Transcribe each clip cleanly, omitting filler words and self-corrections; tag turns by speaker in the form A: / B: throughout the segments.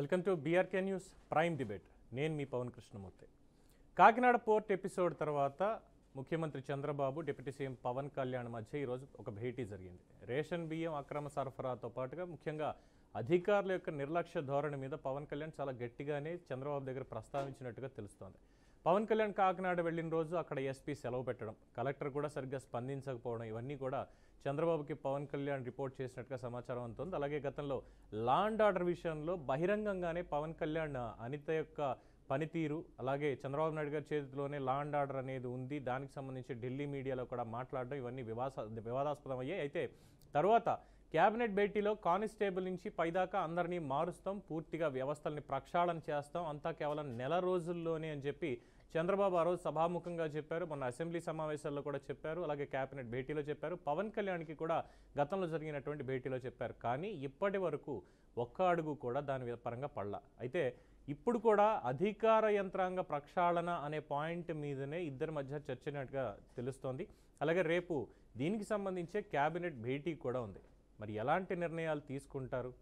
A: Welcome to BRK news prime debate. నేను మీ Pawan Krishnamurthy. Kakinada port episode తర్వాత ముఖ్యమంత్రి చంద్రబాబు, డిప్యూటీ సీఎం పవన్ కళ్యాణ్ మధ్య ఈరోజు ఒక భేటీ జరిగింది. రేషన్ బియ్యం అక్రమ సరఫరాతో పాటుగా ముఖ్యంగా అధికారుల యొక్క నిర్లక్ష్య ధోరణి మీద పవన్ కళ్యాణ్ చాలా గట్టిగానే చంద్రబాబు దగ్గర ప్రస్తావించినట్టుగా తెలుస్తోంది. పవన్ కళ్యాణ్ కాకినాడ వెళ్ళిన రోజు అక్కడ ఎస్పీ సెలవు పెట్టడం, కలెక్టర్ కూడా సరిగ్గా స్పందించకపోవడం, ఇవన్నీ కూడా చంద్రబాబుకి పవన్ కళ్యాణ్ రిపోర్ట్ చేసినట్టుగా సమాచారం అందుతుంది. అలాగే గతంలో లా అండ్ ఆర్డర్ విషయంలో బహిరంగంగానే పవన్ కళ్యాణ్ అనిత యొక్క పనితీరు, అలాగే చంద్రబాబు నాయుడు గారి చేతిలోనే లా అండ్ ఆర్డర్ అనేది ఉంది, దానికి సంబంధించి ఢిల్లీ మీడియాలో కూడా మాట్లాడడం, ఇవన్నీ వివాదాస్పదం అయ్యాయి. అయితే తర్వాత క్యాబినెట్ భేటీలో కానిస్టేబుల్ నుంచి పైదాకా అందరినీ మారుస్తాం, పూర్తిగా వ్యవస్థల్ని ప్రక్షాళన చేస్తాం, అంతా కేవలం నెల రోజుల్లోనే అని చెప్పి చంద్రబాబు ఆ రోజు సభాముఖంగా చెప్పారు. మొన్న అసెంబ్లీ సమావేశాల్లో కూడా చెప్పారు, అలాగే క్యాబినెట్ భేటీలో చెప్పారు, పవన్ కళ్యాణ్కి కూడా గతంలో జరిగినటువంటి భేటీలో చెప్పారు. కానీ ఇప్పటి వరకు ఒక్క అడుగు కూడా దాని పరంగా పడలా. అయితే ఇప్పుడు కూడా అధికార యంత్రాంగ ప్రక్షాళన అనే పాయింట్ మీదనే ఇద్దరి మధ్య చర్చనట్టుగా తెలుస్తోంది. అలాగే రేపు దీనికి సంబంధించే క్యాబినెట్ భేటీ కూడా ఉంది. మరి ఎలాంటి నిర్ణయాలు తీసుకుంటారు?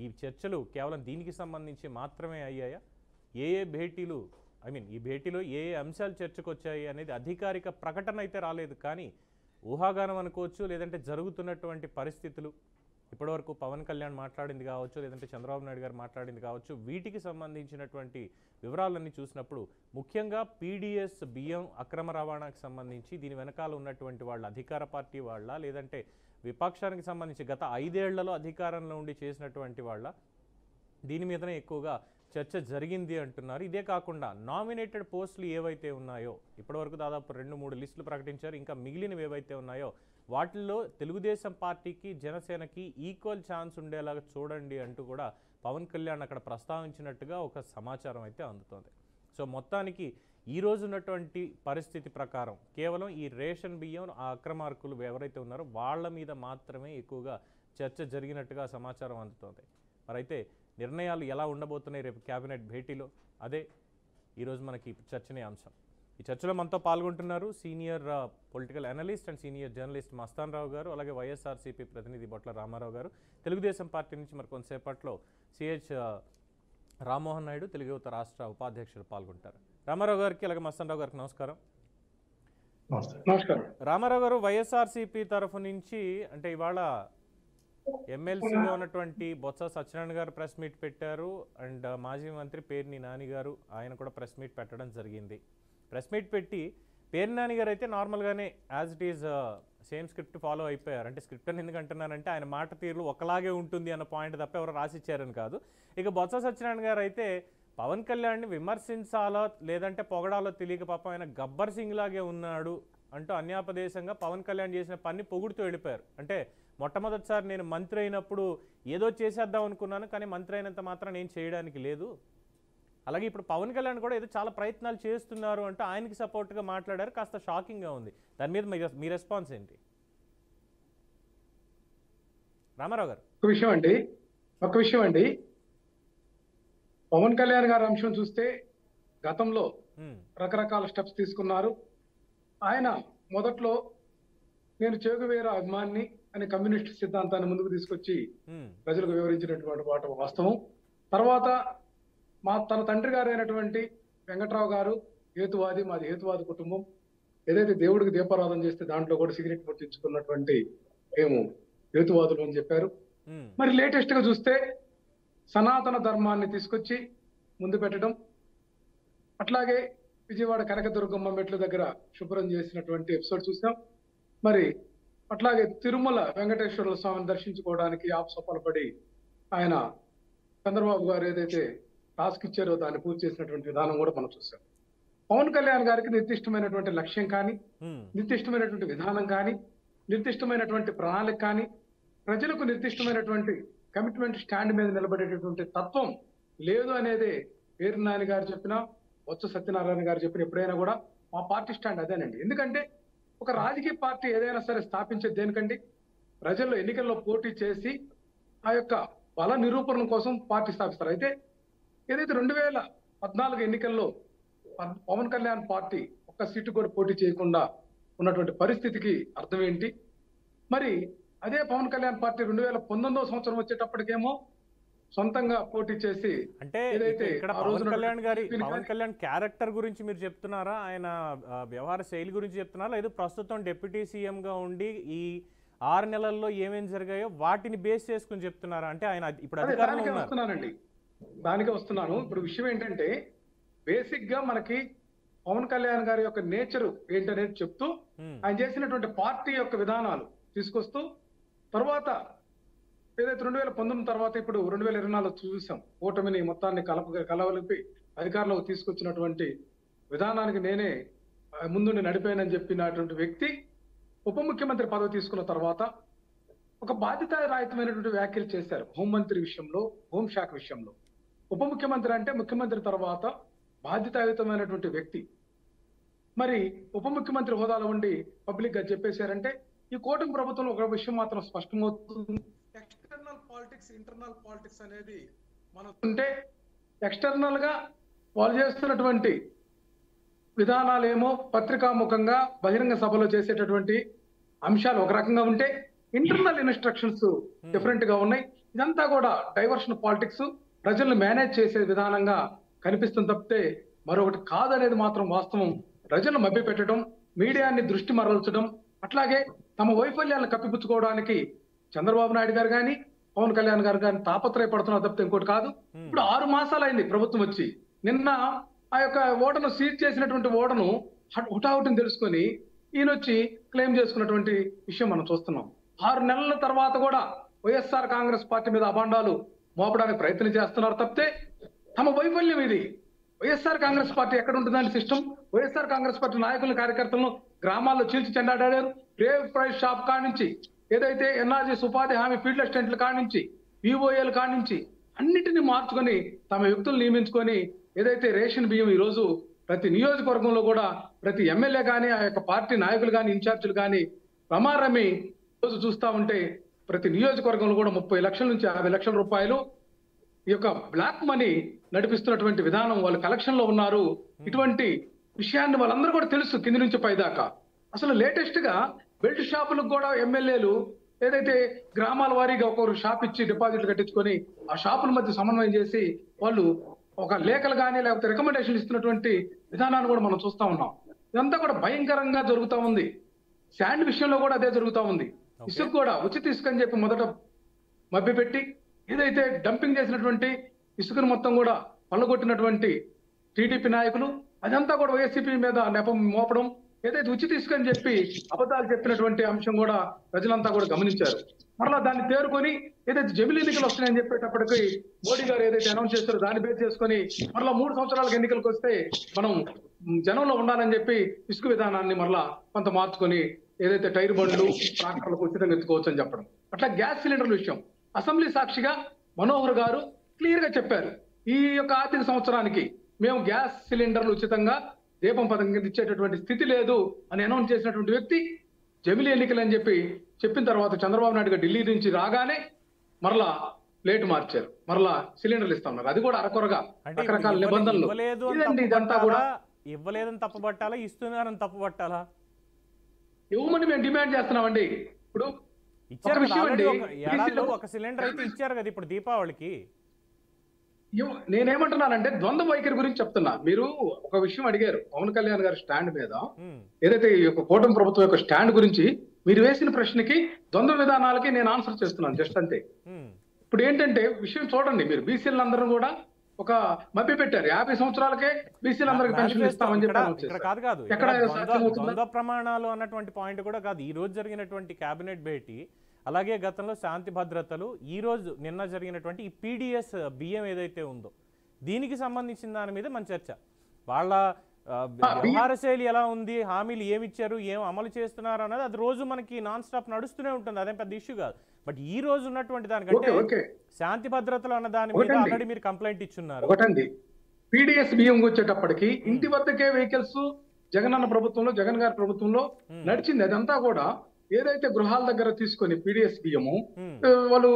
A: ఈ చర్చలు కేవలం దీనికి సంబంధించి మాత్రమే అయ్యాయా? ఏ భేటీలు ఈ భేటీలో ఏ అంశాలు చర్చకు వచ్చాయి అనేది అధికారిక ప్రకటన అయితే రాలేదు. కానీ ఊహాగానం అనుకోవచ్చు, లేదంటే జరుగుతున్నటువంటి పరిస్థితులు, ఇప్పటివరకు పవన్ కళ్యాణ్ మాట్లాడింది కావచ్చు, లేదంటే చంద్రబాబు నాయుడు గారు మాట్లాడింది కావచ్చు, వీటికి సంబంధించినటువంటి వివరాలన్నీ చూసినప్పుడు ముఖ్యంగా పీడిఎస్ బియ్యం అక్రమ రవాణాకు సంబంధించి దీని వెనకాల ఉన్నటువంటి వాళ్ళ అధికార పార్టీ వాళ్ళ, లేదంటే విపక్షానికి సంబంధించి గత 5 ఏళ్లలో అధికారంలో ఉండి చేసినటువంటి వాళ్ళ, దీని మీదనే ఎక్కువగా చర్చ జరిగింది అంటున్నారు. ఇదే కాకుండా నామినేటెడ్ పోస్టులు ఏవైతే ఉన్నాయో, ఇప్పటివరకు దాదాపు 2-3 లిస్టులు ప్రకటించారు, ఇంకా మిగిలినవి ఏవైతే ఉన్నాయో వాటిల్లో తెలుగుదేశం పార్టీకి జనసేనకి ఈక్వల్ ఛాన్స్ ఉండేలాగా చూడండి అంటూ కూడా పవన్ కళ్యాణ్ అక్కడ ప్రస్తావించినట్టుగా ఒక సమాచారం అయితే అందుతోంది. సో మొత్తానికి ఈ రోజు ఉన్నటువంటి పరిస్థితి ప్రకారం కేవలం ఈ రేషన్ బియ్యం ఆ అక్రమార్కులు ఎవరైతే ఉన్నారో వాళ్ళ మీద మాత్రమే ఎక్కువగా చర్చ జరిగినట్టుగా సమాచారం అందుతోంది. మరైతే నిర్ణయాలు ఎలా ఉండబోతున్నాయి రేపు క్యాబినెట్ భేటీలో, అదే ఈరోజు మనకి చర్చనీయాంశం. ఈ చర్చలో మనతో పాల్గొంటున్నారు senior political analyst and senior journalist Mastan Rao గారు, అలాగే వైఎస్ఆర్సీపీ ప్రతినిధి బొట్ల రామారావు గారు, తెలుగుదేశం పార్టీ నుంచి మరి కొంతసేపట్లో సిహెచ్ రామ్మోహన్ నాయుడు, తెలుగు యువత రాష్ట్ర ఉపాధ్యక్షులు పాల్గొంటారు. రామారావు గారికి అలాగే మస్తాన్ రావు గారికి నమస్కారం.
B: నమస్కారం.
A: రామారావు గారు, వైఎస్ఆర్సీపీ తరఫు నుంచి అంటే ఇవాళ ఎమ్మెల్సీగా ఉన్నటువంటి బొత్స సత్యనారాయణ గారు ప్రెస్ మీట్ పెట్టారు, అండ్ మాజీ మంత్రి పేర్ని నాని గారు ఆయన కూడా ప్రెస్ మీట్ పెట్టడం జరిగింది. ప్రెస్ మీట్ పెట్టి పేర్ని నాని గారు అయితే నార్మల్గానే as it is same script follow అయిపోయారు. అంటే స్క్రిప్ట్ అని ఎందుకు అంటున్నానంటే ఆయన మాట తీరులో ఒకలాగే ఉంటుంది అన్న పాయింట్ తప్ప ఎవరు రాసిచ్చారని కాదు. ఇక బొత్స సత్యనారాయణ గారు అయితే పవన్ కళ్యాణ్ని విమర్శించాలో లేదంటే పొగడాలో తెలియక పాపం ఆయన గబ్బర్ సింగ్ లాగే ఉన్నాడు అంటూ అన్యాపదేశంగా పవన్ కళ్యాణ్ చేసిన పని పొగుడుతూ వెళ్ళిపోయారు. అంటే మొట్టమొదటిసారి నేను మంత్రి అయినప్పుడు ఏదో చేసేద్దాం అనుకున్నాను, కానీ మంత్రి అయినంత మాత్రం నేను చేయడానికి లేదు. అలాగే ఇప్పుడు పవన్ కళ్యాణ్ కూడా ఏదో చాలా ప్రయత్నాలు చేస్తున్నారు అంటూ ఆయనకి సపోర్ట్గా మాట్లాడారు. కాస్త షాకింగ్గా ఉంది. దాని మీద మీ రెస్పాన్స్ ఏంటి రామారావు గారు?
B: ఒక విషయం అండి, పవన్ కళ్యాణ్ గారి అంశం చూస్తే గతంలో రకరకాల స్టెప్స్ తీసుకున్నారు. ఆయన మొదట్లో నేను చేగువేరా అభిమాని అని కమ్యూనిస్ట్ సిద్ధాంతాన్ని ముందుకు తీసుకొచ్చి ప్రజలకు వివరించినటువంటి మాట వాస్తవం. తర్వాత తన తండ్రి గారు అయినటువంటి వెంకట్రావు గారు హేతువాది, మాది హేతువాది కుటుంబం, ఏదైతే దేవుడికి దీపారాధన చేస్తే దాంట్లో కూడా సిగరెట్ ముట్టించుకున్నటువంటి మేము హేతువాదులు అని చెప్పారు. మరి లేటెస్ట్ గా చూస్తే సనాతన ధర్మాన్ని తీసుకొచ్చి ముందు పెట్టడం, అట్లాగే విజయవాడ కనకదుర్గమ్మ మెట్ల దగ్గర శుభ్రం చేసినటువంటి ఎపిసోడ్ చూసాం. మరి అట్లాగే తిరుమల వెంకటేశ్వర స్వామిని దర్శించుకోవడానికి ఆపసొప్పలు పడి ఆయన చంద్రబాబు గారు ఏదైతే టాస్క్ ఇచ్చారో దాన్ని పూర్తి చేసినటువంటి విధానం కూడా మనం చూసాం. పవన్ కళ్యాణ్ గారికి నిర్దిష్టమైనటువంటి లక్ష్యం కానీ, నిర్దిష్టమైనటువంటి విధానం కానీ, నిర్దిష్టమైనటువంటి ప్రణాళిక కానీ, ప్రజలకు నిర్దిష్టమైనటువంటి కమిట్మెంట్ స్టాండ్ మీద నిలబడేటటువంటి తత్వం లేదు అనేది పేర్ని నాని గారు చెప్పినా, బొత్స సత్యనారాయణ గారు చెప్పిన ఎప్పుడైనా కూడా మా పార్టీ స్టాండ్ అదేనండి. ఎందుకంటే ఒక రాజకీయ పార్టీ ఏదైనా సరే స్థాపించేది దేనికండి? ప్రజల్లో ఎన్నికల్లో పోటీ చేసి ఆ యొక్క బల నిరూపణ కోసం పార్టీ స్థాపిస్తారు. అయితే ఏదైతే 2014 ఎన్నికల్లో పవన్ కళ్యాణ్ పార్టీ ఒక్క సీటు కూడా పోటీ చేయకుండా ఉన్నటువంటి పరిస్థితికి అర్థం ఏంటి? మరి అదే పవన్ కళ్యాణ్ పార్టీ 2019వ సంవత్సరం వచ్చేటప్పటికేమో సొంతంగా పోటీ చేసి
A: అంటే
B: ఏదైతే
A: ఇక్కడ
B: ఆ
A: పవన్
B: రోజున
A: కళ్యాణ్ గారి
B: టీడీపీని
A: పవన్ కళ్యాణ్ క్యారెక్టర్ గురించి మీరు చెప్తున్నారా, ఆయన వ్యవహార శైలి గురించి చెప్తున్నారా, లేదు ప్రస్తుతం డిప్యూటీ సీఎంగా ఉండి ఈ 6 నెలల్లో ఏమేం జరిగాయో వాటిని బేస్ చేసుకుని చెప్తున్నారా? అంటే ఆయన ఇప్పుడు
B: అదే
A: అధికారంలో
B: దానికే
A: ఉన్నారు.
B: వస్తున్నానండి, దానికే వస్తున్నాను. ఇప్పుడు విషయం ఏంటంటే బేసిక్ గా మనకి పవన్ కళ్యాణ్ గారి యొక్క నేచర్ ఏంటనేది చెప్తూ ఆయన చేసినటువంటి పార్టీ యొక్క విధానాలు తీసుకొస్తూ తర్వాత ఏదైతే 2019 తర్వాత ఇప్పుడు 2024 చూసాం, కూటమిని మొత్తాన్ని కలవలిపి అధికారంలోకి తీసుకొచ్చినటువంటి విధానానికి నేనే ముందుండి నడిపానని చెప్పినటువంటి వ్యక్తి ఉప ముఖ్యమంత్రి పదవి తీసుకున్న తర్వాత ఒక బాధ్యతారాహితమైనటువంటి వ్యాఖ్యలు చేశారు హోంమంత్రి విషయంలో, హోంశాఖ విషయంలో. ఉప ముఖ్యమంత్రి అంటే ముఖ్యమంత్రి తర్వాత బాధ్యతాయుతమైనటువంటి వ్యక్తి. మరి ఉప ముఖ్యమంత్రి హోదాలో ఉండి పబ్లిక్ గా చెప్పేశారంటే ఈ కూటమి ప్రభుత్వంలో ఒక విషయం మాత్రం స్పష్టమవుతుంది, ఎక్స్టర్నల్ పాలిటిక్స్ ఇంటర్నల్ పాలిటిక్స్ అనేది మనం ఉంటే ఎక్స్టర్నల్ గా వాళ్ళు చేస్తున్నటువంటి విధానాలేమో పత్రికాముఖంగా బహిరంగ సభలో చేసేటటువంటి అంశాలు ఒక రకంగా ఉంటే ఇంటర్నల్ ఇన్స్ట్రక్షన్స్ డిఫరెంట్ గా ఉన్నాయి. ఇదంతా కూడా డైవర్షన్ పాలిటిక్స్, ప్రజలను మేనేజ్ చేసే విధానంగా కనిపిస్తుంది తప్పితే మరొకటి కాదనేది మాత్రం వాస్తవం. ప్రజలను మభ్యపెట్టడం, మీడియాని దృష్టి మరల్చడం, అట్లాగే తమ వైఫల్యాలను కప్పిపుచ్చుకోవడానికి చంద్రబాబు నాయుడు గారు కానీ పవన్ కళ్యాణ్ గారు కానీ తాపత్రయపడుతున్నారు తప్పితే ఇంకోటి కాదు. ఇప్పుడు 6 మాసాలు అయింది ప్రభుత్వం వచ్చి. నిన్న ఆ యొక్క ఓటను సీజ్ చేసినటువంటి ఓటను హుటాహుటిని తెలుసుకొని ఈయన వచ్చి క్లెయిమ్ చేసుకున్నటువంటి విషయం మనం చూస్తున్నాం. 6 నెలల తర్వాత కూడా వైఎస్ఆర్ కాంగ్రెస్ పార్టీ మీద అభాండాలు మోపడానికి ప్రయత్నం చేస్తున్నారు తప్పితే తమ వైఫల్యం ఇది. వైఎస్ఆర్ కాంగ్రెస్ పార్టీ ఎక్కడ ఉంటుందని సిస్టమ్, వైఎస్ఆర్ కాంగ్రెస్ పార్టీ నాయకులను కార్యకర్తలను గ్రామాల్లో చీల్చి చెండాడారు. రేవ్ ప్రైస్ షాప్ కాడి నుంచి ఏదైతే ఎన్ఆర్జీఎస్ ఉపాధి హామీ ఫీల్డ్ అసిస్టెంట్ల కాడి నుంచి విఓఏల కాడి నుంచి అన్నిటిని మార్చుకొని తమ వ్యక్తులు నియమించుకొని ఏదైతే రేషన్ బియ్యం ఈ రోజు ప్రతి నియోజకవర్గంలో కూడా ప్రతి ఎమ్మెల్యే కానీ ఆ యొక్క పార్టీ నాయకులు కానీ ఇన్ఛార్జీలు కానీ రమారమి రోజు చూస్తా ఉంటే ప్రతి నియోజకవర్గంలో కూడా 30 లక్షల నుంచి 50 లక్షల రూపాయలు ఈ యొక్క బ్లాక్ మనీ నడిపిస్తున్నటువంటి విధానం, వాళ్ళు కలెక్షన్ లో ఉన్నారు. ఇటువంటి విషయాన్ని వాళ్ళందరూ కూడా తెలుసు కింది నుంచి పైదాకా. అసలు లేటెస్ట్ గా బెల్ట్ షాపులకు కూడా ఎమ్మెల్యేలు ఏదైతే గ్రామాల వారీగా ఒక్కొక్క షాప్ ఇచ్చి డిపాజిట్లు కట్టించుకొని ఆ షాపుల మధ్య సమన్వయం చేసి వాళ్ళు ఒక లేఖలు కానీ లేకపోతే రికమెండేషన్ ఇస్తున్నటువంటి విధానాన్ని కూడా మనం చూస్తా ఉన్నాం. ఇదంతా కూడా భయంకరంగా జరుగుతూ ఉంది. శాండ్ విషయంలో కూడా అదే జరుగుతూ ఉంది. ఇసుక కూడా ఉచిత ఇసుక అని చెప్పి మొదట మభ్యపెట్టి ఏదైతే డంపింగ్ చేసినటువంటి ఇసుకను మొత్తం కూడా పళ్ళగొట్టినటువంటి టీడీపీ నాయకులు అదంతా కూడా వైఎస్సీపీ మీద నెపం మోపడం, ఏదైతే ఉచిత ఇసుక అని చెప్పి అబద్ధాలు చెప్పినటువంటి అంశం కూడా ప్రజలంతా కూడా గమనించారు. మరలా దాన్ని తేరుకొని ఏదైతే జమిలీ ఎన్నికలు వస్తున్నాయని చెప్పేటప్పటికి మోడీ గారు ఏదైతే అనౌన్స్ చేస్తారో దాన్ని బేస్ చేసుకొని మరలా 3 సంవత్సరాలకు ఎన్నికలకు వస్తే మనం జనంలో ఉండాలని చెప్పి ఇసుక విధానాన్ని మరలా కొంత మార్చుకొని ఏదైతే టైర్ బండ్లు ట్రాక్టర్లకు ఉచితంగా ఎత్తుకోవచ్చు అని చెప్పడం. అట్లా గ్యాస్ సిలిండర్ల విషయం అసెంబ్లీ సాక్షిగా మనోహర్ గారు క్లియర్ గా చెప్పారు, ఈ యొక్క ఆర్థిక సంవత్సరానికి మేము గ్యాస్ సిలిండర్లు ఉచితంగా దీపం పథకం కింద ఇచ్చేటటువంటి స్థితి లేదు అని అనౌన్స్ చేసినటువంటి వ్యక్తి జమిలీ ఎన్నికలు అని చెప్పి చెప్పిన తర్వాత చంద్రబాబు నాయుడు గారు ఢిల్లీ నుంచి రాగానే మరలా ప్లేట్ మార్చారు, మరలా సిలిండర్లు ఇస్తా ఉన్నారు. అది కూడా అరకొరగా రకరకాల నిబంధనలు. ఇదంతా కూడా
A: ఇవ్వలేదని తప్పుపట్టాలా, ఇస్తున్నారని తప్పుపట్టాలా?
B: ఇవ్వమని మేము డిమాండ్ చేస్తున్నామండి. ఇప్పుడు
A: ఇచ్చారు ఒక సిలిండర్ అయితే ఇచ్చారు కదా ఇప్పుడు దీపావళికి.
B: నేనేమంటున్నానంటే ద్వంద్వ వైఖరి గురించి చెప్తున్నా. మీరు ఒక విషయం అడిగారు పవన్ కళ్యాణ్ గారి స్టాండ్ మీద, ఏదైతే ఈ యొక్క కూటమి ప్రభుత్వం యొక్క స్టాండ్ గురించి మీరు వేసిన ప్రశ్నకి ద్వంద్వ విధానాలకి నేను ఆన్సర్ చేస్తున్నాను జస్ట్ అంతే. ఇప్పుడు ఏంటంటే విషయం చూడండి, మీరు బీసీలందరూ కూడా ఒక మభ్య పెట్టారు, 50 సంవత్సరాలకే బీసీలందరికీ పెన్షన్ ఇస్తామని చెప్పి.
A: కాదు ద్వంద్వ ప్రమాణాలు అన్నటువంటి పాయింట్ కూడా కాదు. ఈ రోజు జరిగినటువంటి కేబినెట్ భేటీ, అలాగే గతంలో శాంతి భద్రతలు, ఈ రోజు నిన్న జరిగినటువంటి ఈ పీడిఎస్ బియ్యం ఏదైతే ఉందో దీనికి సంబంధించిన దాని మీద మన చర్చ. వాళ్ళ వ్యవహార శైలి ఎలా ఉంది, హామీలు ఏమి ఇచ్చారు, ఏం అమలు చేస్తున్నారు అన్నది అది రోజు మనకి నాన్ స్టాప్ నడుస్తూనే ఉంటుంది, అదేం పెద్ద ఇష్యూ కాదు. బట్ ఈ రోజు ఉన్నటువంటి దానికంటే శాంతి భద్రతలు అన్న దాని మీద ఆల్రెడీ మీరు కంప్లైంట్ ఇచ్చున్నారు.
B: ఒకటండి పీడిఎస్ బియ్యం వచ్చేటప్పటికి ఇంటి వద్దకే వెహికల్స్ జగనన్న ప్రభుత్వంలో, జగన్ గారి ప్రభుత్వంలో నడిచింది. అదంతా కూడా ఏదైతే గృహాల దగ్గర తీసుకొని పీడిఎస్ బియ్యము వాళ్ళు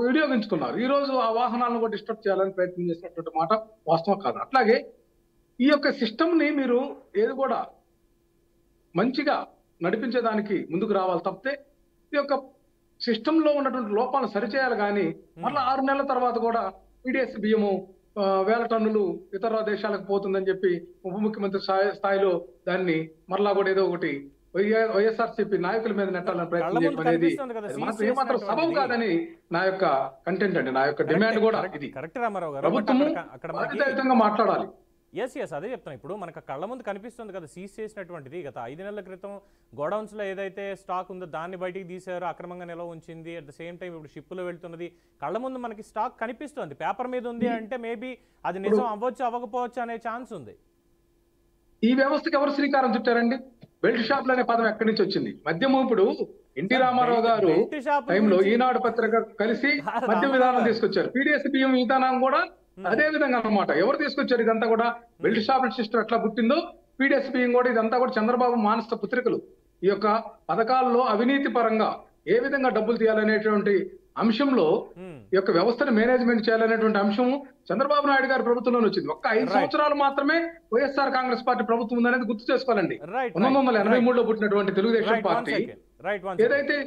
B: వినియోగించుకున్నారు. ఈ రోజు ఆ వాహనాలను కూడా డిస్టర్బ్ చేయాలని ప్రయత్నం చేసినటువంటి మాట వాస్తవం కాదు. అట్లాగే ఈ యొక్క సిస్టమ్ ని మీరు ఏది కూడా మంచిగా నడిపించేదానికి ముందుకు రావాలి తప్పితే ఈ యొక్క సిస్టమ్ లో ఉన్నటువంటి లోపాలను సరిచేయాలి కానీ మళ్ళీ 6 నెలల తర్వాత కూడా పీడిఎస్ బియ్యము వేల టన్నులు ఇతర దేశాలకు పోతుందని చెప్పి ఉప ముఖ్యమంత్రి స్థాయిలో దాన్ని మరలా కూడా ఏదో ఒకటి వైఎస్ఆర్సీపీ నాయకుల మీద నెట్టాలని ప్రయత్నం చేయడం అనేది మాత్రం ఏమాత్రం సబబు కాదని నా యొక్క కంటెంట్ అండి, నా యొక్క డిమాండ్ కూడా ఇది. ప్రభుత్వము బాధ్యతాయుతంగా మాట్లాడాలి.
A: ఎస్ అదే చెప్తాను. ఇప్పుడు మనకు కళ్ళ ముందు కనిపిస్తుంది కదా సీజ్ చేసినటువంటిది. గత 5 నెలల క్రితం గోడౌన్స్లో ఏదైతే స్టాక్ ఉందో దాన్ని బయటికి తీశారు, అక్రమంగా నిల్వ ఉంచింది. అట్ ద సేమ్ టైం ఇప్పుడు షిప్పులో వెళ్తున్నది కళ్ళ ముందు మనకి స్టాక్ కనిపిస్తుంది. పేపర్ మీద ఉంది అంటే మేబీ అది నిజం అవ్వచ్చు అవ్వకపోవచ్చు అనే ఛాన్స్ ఉంది.
B: ఈ వ్యవస్థకి ఎవరు శ్రీకారం చుట్టారండి? బెల్ట్ షాపులు అనే పదం ఎక్కడి నుంచి వచ్చింది? మద్యము ఇప్పుడు ఎన్టీ రామారావు గారు టైంలో ఈనాడు పత్రిక కలిసి మద్య విధానం తీసుకొచ్చారు. పీడిఎస్ బియ్యం విధానం కూడా అదే విధంగా అన్నమాట. ఎవరు తీసుకొచ్చారు ఇదంతా కూడా? బెల్ట్ షాపుల సిస్టమ్ ఎట్లా పుట్టిందో పీడిఎస్ బియ్యం కూడా ఇదంతా కూడా చంద్రబాబు మానస పుత్రికలు. ఈ యొక్క పథకాల్లో అవినీతి పరంగా ఏ విధంగా డబ్బులు తీయాలనేటువంటి అంశంలో ఈ యొక్క వ్యవస్థను మేనేజ్మెంట్ చేయాలనేటువంటి అంశం చంద్రబాబు నాయుడు గారి ప్రభుత్వంలో వచ్చింది. ఒక్క 5 సంవత్సరాలు మాత్రమే వైఎస్ఆర్ కాంగ్రెస్ పార్టీ ప్రభుత్వం ఉందనేది గుర్తు చేసుకోవాలండి. 1983లో పుట్టినటువంటి తెలుగుదేశం పార్టీ ఏదైతే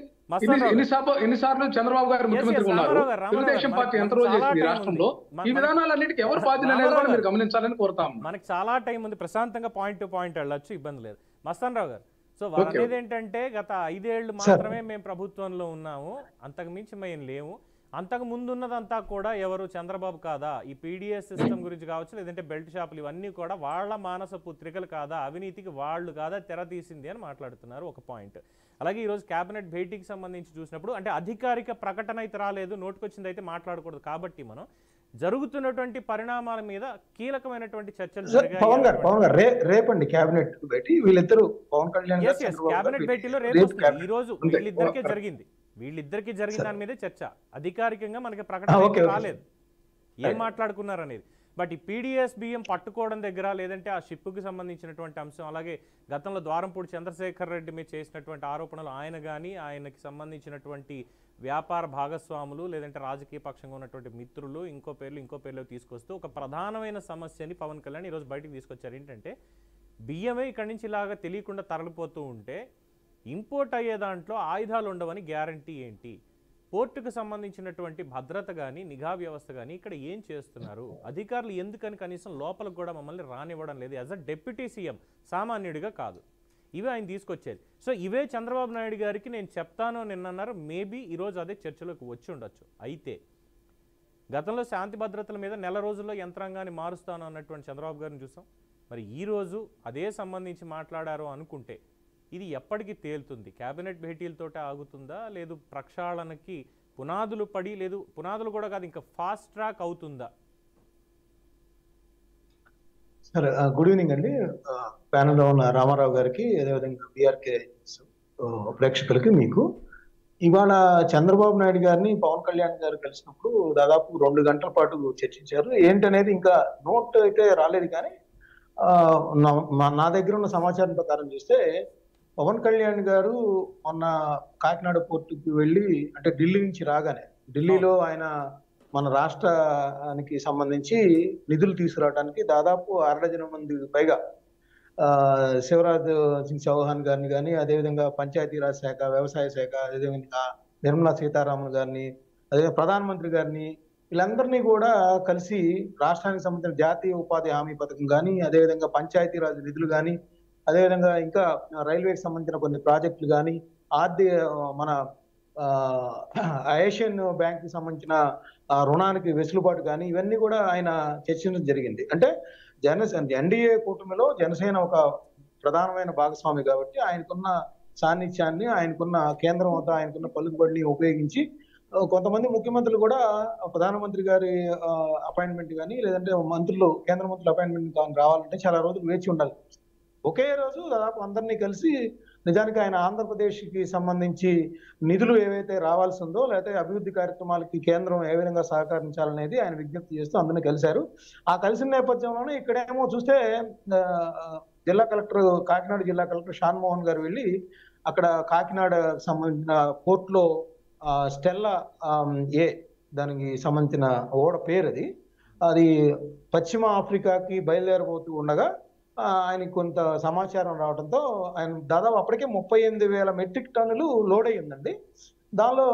B: ఎన్నిసార్లు చంద్రబాబు గారు ముఖ్యమంత్రి ఉన్నారు, తెలుగుదేశం పార్టీ ఎంత రోజు చేసింది రాష్ట్రంలో, ఈ విధానాలన్నిటికీ ఎవరు బాధ్యులు అనేది కూడా మీరు గమనించాలని కోరుతాము.
A: మనకి చాలా టైం ఉంది, ప్రశాంతంగా పాయింట్ టు పాయింట్ వెళ్ళొచ్చు, ఇబ్బంది లేదు. మస్తాన్ రావు గారు, సో వారు అనేది ఏంటంటే గత 5 ఏళ్ళు మాత్రమే మేము ప్రభుత్వంలో ఉన్నాము, అంతకు మించి మేము లేము. అంతకు ముందు ఉన్నదంతా కూడా ఎవరు? చంద్రబాబు కాదా? ఈ పీడిఎస్ సిస్టమ్ గురించి కావచ్చు, లేదంటే బెల్ట్ షాపులు, ఇవన్నీ కూడా వాళ్ళ మానస పుత్రికలు కాదా? అవినీతికి వాళ్ళు కాదా తెర తీసింది అని మాట్లాడుతున్నారు, ఒక పాయింట్. అలాగే ఈరోజు కేబినెట్ భేటీకి సంబంధించి చూసినప్పుడు, అంటే అధికారిక ప్రకటన అయితే రాలేదు, నోటుకొచ్చింది అయితే మాట్లాడకూడదు కాబట్టి మనం జరుగుతున్నటువంటి పరిణామాల మీద కీలకమైనటువంటి చర్చలు
C: రేపండి కేబినెట్ భేటీ. వీళ్ళిద్దరు పవన్ కళ్యాణ్
A: కేబినెట్ భేటీలో రేపు ఈ రోజు వీళ్ళిద్దరికే జరిగింది, వీళ్ళిద్దరికి జరిగిన దాని మీదే చర్చ. అధికారికంగా మనకి ప్రకటన రాలేదు ఏం మాట్లాడుకున్నారు అనేది. బట్ ఈ పీడిఎస్ బియ్యం పట్టుకోవడం దగ్గర, లేదంటే ఆ షిప్కి సంబంధించినటువంటి అంశం, అలాగే గతంలో ద్వారంపూడి చంద్రశేఖర్ రెడ్డి మీద చేసినటువంటి ఆరోపణలు, ఆయన కానీ ఆయనకి సంబంధించినటువంటి వ్యాపార భాగస్వాములు, లేదంటే రాజకీయ పక్షంగా ఉన్నటువంటి మిత్రులు, ఇంకో పేర్లు తీసుకొస్తూ ఒక ప్రధానమైన సమస్యని పవన్ కళ్యాణ్ ఈరోజు బయటకు తీసుకొచ్చారు. ఏంటంటే బియ్యమే ఇక్కడి నుంచి ఇలాగా తెలియకుండా తరలిపోతూ ఉంటే ఇంపోర్ట్ అయ్యే దాంట్లో ఆయుధాలు ఉండవని గ్యారంటీ ఏంటి? పోర్టుకు సంబంధించినటువంటి భద్రత కానీ, నిఘా వ్యవస్థ కానీ ఇక్కడ ఏం చేస్తున్నారు? అధికారులు ఎందుకని కనీసం లోపలికి కూడా మమ్మల్ని రానివ్వడం లేదు? యాజ్ అ డిప్యూటీ సీఎం, సామాన్యుడిగా కాదు. ఇవే ఆయన తీసుకొచ్చేది. సో ఇవే చంద్రబాబు నాయుడు గారికి నేను చెప్తాను నిన్నన్నారు. మేబీ ఈరోజు అదే చర్చలోకి వచ్చి ఉండొచ్చు. అయితే గతంలో శాంతి భద్రతల మీద నెల రోజుల్లో యంత్రాంగాన్ని మారుస్తాను అన్నటువంటి చంద్రబాబు గారిని చూసాం. మరి ఈరోజు అదే సంబంధించి మాట్లాడారు అనుకుంటే ఇది ఎప్పటికీ తేలుతుంది? కేబినెట్ భేటీలతోటే ఆగుతుందా, లేదు ప్రక్షాళనకి పునాదులు పడి, లేదు పునాదులు కూడా కాదు ఇంకా ఫాస్ట్ ట్రాక్ అవుతుందా?
C: సరే, గుడ్ ఈవినింగ్ అండి. ప్యానెల్లో ఉన్న రామారావు గారికి, అదేవిధంగా బీఆర్కే ప్రేక్షకులకి, మీకు ఇవాళ చంద్రబాబు నాయుడు గారిని పవన్ కళ్యాణ్ గారు కలిసినప్పుడు దాదాపు 2 గంటల పాటు చర్చించారు. ఏంటనేది ఇంకా నోట్ అయితే రాలేదు, కానీ నా దగ్గర ఉన్న సమాచారం ప్రకారం చూస్తే పవన్ కళ్యాణ్ గారు మొన్న కాకినాడ పోర్టుకి వెళ్ళి, అంటే ఢిల్లీ నుంచి రాగానే, ఢిల్లీలో ఆయన మన రాష్ట్రానికి సంబంధించి నిధులు తీసుకురావడానికి దాదాపు 6 డజన్ మంది పైగా శివరాజ్ సింగ్ చౌహాన్ గారిని కానీ, అదేవిధంగా పంచాయతీరాజ్ శాఖ, వ్యవసాయ శాఖ, అదేవిధంగా నిర్మలా సీతారామన్ గారిని, అదే ప్రధానమంత్రి గారిని, వీళ్ళందరినీ కూడా కలిసి రాష్ట్రానికి సంబంధించిన జాతీయ ఉపాధి హామీ పథకం కానీ, అదేవిధంగా పంచాయతీరాజ్ నిధులు కానీ, అదేవిధంగా ఇంకా రైల్వేకి సంబంధించిన కొన్ని ప్రాజెక్టులు కానీ, మన ఏషియన్ బ్యాంక్ కి సంబంధించిన రుణానికి వెసులుబాటు కానీ, ఇవన్నీ కూడా ఆయన చర్చించడం జరిగింది. అంటే ఎన్డీఏ కూటమిలో జనసేన ఒక ప్రధానమైన భాగస్వామి కాబట్టి ఆయనకున్న సాన్నిధ్యాన్ని, ఆయనకున్న కేంద్రం వద్ద ఆయనకున్న పలుకుబడిని ఉపయోగించి కొంతమంది ముఖ్యమంత్రులు కూడా ప్రధానమంత్రి గారి అపాయింట్మెంట్ కానీ, లేదంటే మంత్రులు, కేంద్ర మంత్రుల అపాయింట్మెంట్ కానీ రావాలంటే చాలా రోజులు వేచి ఉండాలి. ఒకే రోజు దాదాపు అందరినీ కలిసి, నిజానికి ఆయన ఆంధ్రప్రదేశ్కి సంబంధించి నిధులు ఏవైతే రావాల్సి ఉందో, లేకపోతే అభివృద్ధి కార్యక్రమాలకి కేంద్రం ఏ విధంగా సహకరించాలనేది ఆయన విజ్ఞప్తి చేస్తూ అందరినీ కలిశారు. ఆ కలిసిన నేపథ్యంలోనే ఇక్కడేమో చూస్తే జిల్లా కలెక్టర్, కాకినాడ జిల్లా కలెక్టర్ షాన్ మోహన్ గారు వెళ్ళి అక్కడ కాకినాడ సంబంధించిన పోర్ట్లో స్టెల్లా దానికి సంబంధించిన ఓడ పేరు అది పశ్చిమ ఆఫ్రికాకి బయలుదేరబోతూ ఉండగా ఆయనకి కొంత సమాచారం రావడంతో ఆయన దాదాపు అప్పటికే 38,000 మెట్రిక్ టన్నులు లోడ్ అయ్యిందండి. దానిలో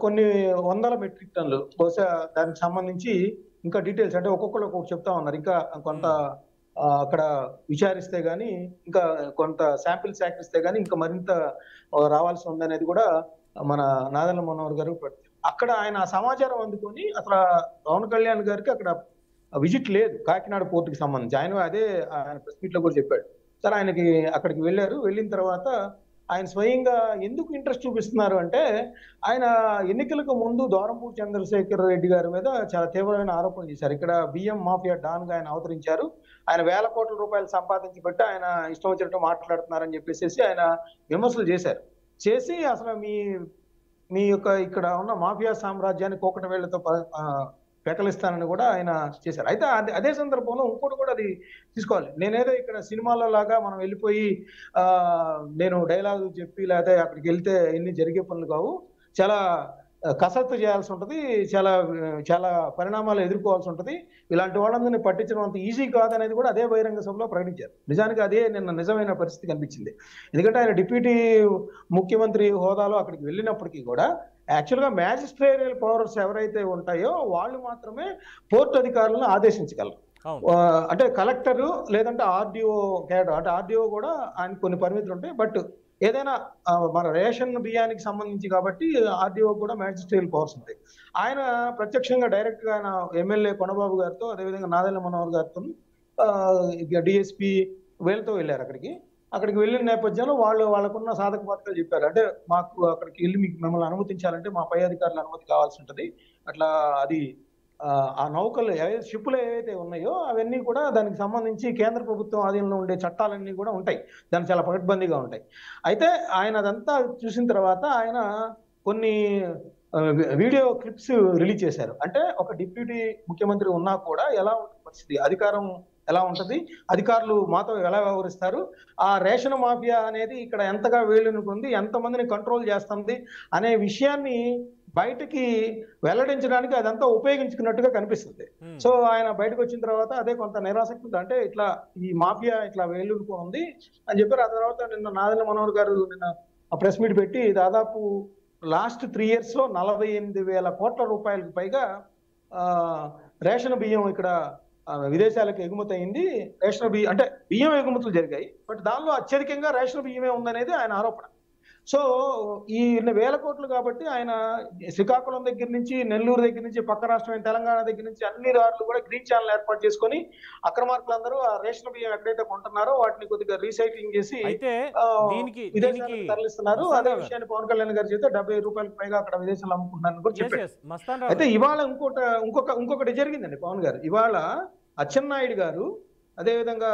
C: కొన్ని వందల మెట్రిక్ టన్నులు బహుశా దానికి సంబంధించి ఇంకా డీటెయిల్స్ అంటే ఒక్కొక్కరు ఒక్కొక్కటి చెప్తా ఉన్నారు. ఇంకా కొంత అక్కడ విచారిస్తే గానీ ఇంకా కొంత శాంపిల్స్ సేకరిస్తే గానీ ఇంకా మరింత రావాల్సి ఉందనేది కూడా మన నాదెండ్ల మనోహర్ గారు అక్కడ ఆయన సమాచారం అందుకొని అసలు పవన్ కళ్యాణ్ గారికి అక్కడ విజిట్ లేదు కాకినాడ పోర్టుకి సంబంధించి. ఆయన అదే ఆయన ప్రెస్ మీట్ లో కూడా చెప్పాడు. సరే ఆయనకి అక్కడికి వెళ్ళారు. వెళ్ళిన తర్వాత ఆయన స్వయంగా ఎందుకు ఇంట్రెస్ట్ చూపిస్తున్నారు అంటే ఆయన ఎన్నికలకు ముందు దూరంపూడి చంద్రశేఖర్ రెడ్డి గారి మీద చాలా తీవ్రమైన ఆరోపణలు చేశారు. ఇక్కడ బియ్యం మాఫియా డాన్ గా ఆయన అవతరించారు. ఆయన వేల కోట్ల రూపాయలు సంపాదించి బట్టి ఆయన ఇష్టం వచ్చినట్టు మాట్లాడుతున్నారని చెప్పేసి ఆయన విమర్శలు చేశారు. చేసి అసలు మీ యొక్క ఇక్కడ ఉన్న మాఫియా సామ్రాజ్యాన్ని కోకట వేళ్లతో పెకలిస్తానని కూడా ఆయన చేశారు. అయితే అదే సందర్భంలో ఇంకోటి కూడా అది తీసుకోవాలి. నేనేదో ఇక్కడ సినిమాలో లాగా మనం వెళ్ళిపోయి నేను డైలాగ్ చెప్పి లేకపోతే అక్కడికి వెళ్తే ఎన్ని జరిగే పనులు కావు, చాలా కసరత్తు చేయాల్సి ఉంటుంది, చాలా చాలా పరిణామాలు ఎదుర్కోవాల్సి ఉంటుంది, ఇలాంటి వాళ్ళందరినీ పట్టించడం అంత ఈజీ కాదనేది కూడా అదే బహిరంగ సభలో ప్రకటించారు. నిజానికి అదే నిన్న నిజమైన పరిస్థితి కనిపించింది. ఎందుకంటే ఆయన డిప్యూటీ ముఖ్యమంత్రి హోదాలో అక్కడికి వెళ్ళినప్పటికీ కూడా యాక్చువల్గా మ్యాజిస్ట్రేరియల్ పవర్స్ ఎవరైతే ఉంటాయో వాళ్ళు మాత్రమే పోర్టు అధికారులను ఆదేశించగలరు. అంటే కలెక్టర్ లేదంటే ఆర్డీఓ క్యాడర్, అంటే ఆర్డీఓ కూడా ఆయన కొన్ని పరిమితులు ఉంటాయి. బట్ ఏదైనా మన రేషన్ బియ్యానికి సంబంధించి కాబట్టి ఆర్డీఓ కూడా మ్యాజిస్ట్రేరియల్ పవర్స్ ఉంటాయి. ఆయన ప్రత్యక్షంగా డైరెక్ట్ గా ఆయన ఎమ్మెల్యే కొండబాబు గారితో అదేవిధంగా నాదెండ్ల మనోహర్ గారితో డిఎస్పీ వీళ్ళతో వెళ్ళారు. అక్కడికి వెళ్ళిన నేపథ్యంలో వాళ్ళకున్న సాధక బాధకాలు చెప్పారు. అంటే మాకు అక్కడికి వెళ్ళి మిమ్మల్ని అనుమతించాలంటే మా పై అధికారుల అనుమతి కావాల్సి ఉంటుంది. అట్లా అది ఆ నౌకలు షిప్పులు ఏవైతే ఉన్నాయో అవన్నీ కూడా దానికి సంబంధించి కేంద్ర ప్రభుత్వం ఆధీనంలో ఉండే చట్టాలన్నీ కూడా ఉంటాయి, దానికి చాలా పకడ్బందీగా ఉంటాయి. అయితే ఆయన అదంతా చూసిన తర్వాత ఆయన కొన్ని వీడియో క్లిప్స్ రిలీజ్ చేశారు. అంటే ఒక డిప్యూటీ ముఖ్యమంత్రి ఉన్నా కూడా ఎలా ఉంటుంది పరిస్థితి, అధికారం ఎలా ఉంటది, అధికారులు మాతో ఎలా వ్యవహరిస్తారు, ఆ రేషన్ మాఫియా అనేది ఇక్కడ ఎంతగా వేలునుకుంది, ఎంతమందిని కంట్రోల్ చేస్తుంది అనే విషయాన్ని బయటకి వెల్లడించడానికి అదంతా ఉపయోగించుకున్నట్టుగా కనిపిస్తుంది. సో ఆయన బయటకు వచ్చిన తర్వాత అదే కొంత నిరాసక్తి, అంటే ఇట్లా ఈ మాఫియా ఇట్లా వేలునుకుంది అని చెప్పారు. ఆ తర్వాత నిన్న నాదెండ్ల మనోహర్ గారు నిన్న ప్రెస్ మీట్ పెట్టి దాదాపు లాస్ట్ 3 years లో 48,000 కోట్ల రూపాయలకు పైగా రేషన్ బియ్యం ఇక్కడ విదేశాలకు ఎగుమతి అయింది. రేషన్ బియ్యం అంటే బియ్యం ఎగుమతులు జరిగాయి, బట్ దానిలో అత్యధికంగా రేషన్ బియ్యమే ఉందనేది ఆయన ఆరోపణ. సో ఈ 1,000 కోట్లు కాబట్టి ఆయన శ్రీకాకుళం దగ్గర నుంచి, నెల్లూరు దగ్గర నుంచి, పక్క రాష్ట్రమైన తెలంగాణ దగ్గర నుంచి అన్ని దారులు కూడా గ్రీన్ ఛానల్ ఏర్పాటు చేసుకొని అక్రమార్కులందరూ ఆ రేషన్ బియ్యం ఎక్కడైతే కొంటున్నారో వాటిని కొద్దిగా రీసైక్లింగ్ చేసి విదేశాలకు తరలిస్తున్నారు. అదే విషయాన్ని పవన్ కళ్యాణ్ గారి చేత 70 రూపాయలకు పైగా అక్కడ విదేశాలు అమ్ముకుంటున్నారని కూడా చెప్పారు. అయితే ఇవాళ ఇంకొకటి జరిగిందండి. పవన్ గారు ఇవాళ అచ్చెన్నాయుడు గారు, అదేవిధంగా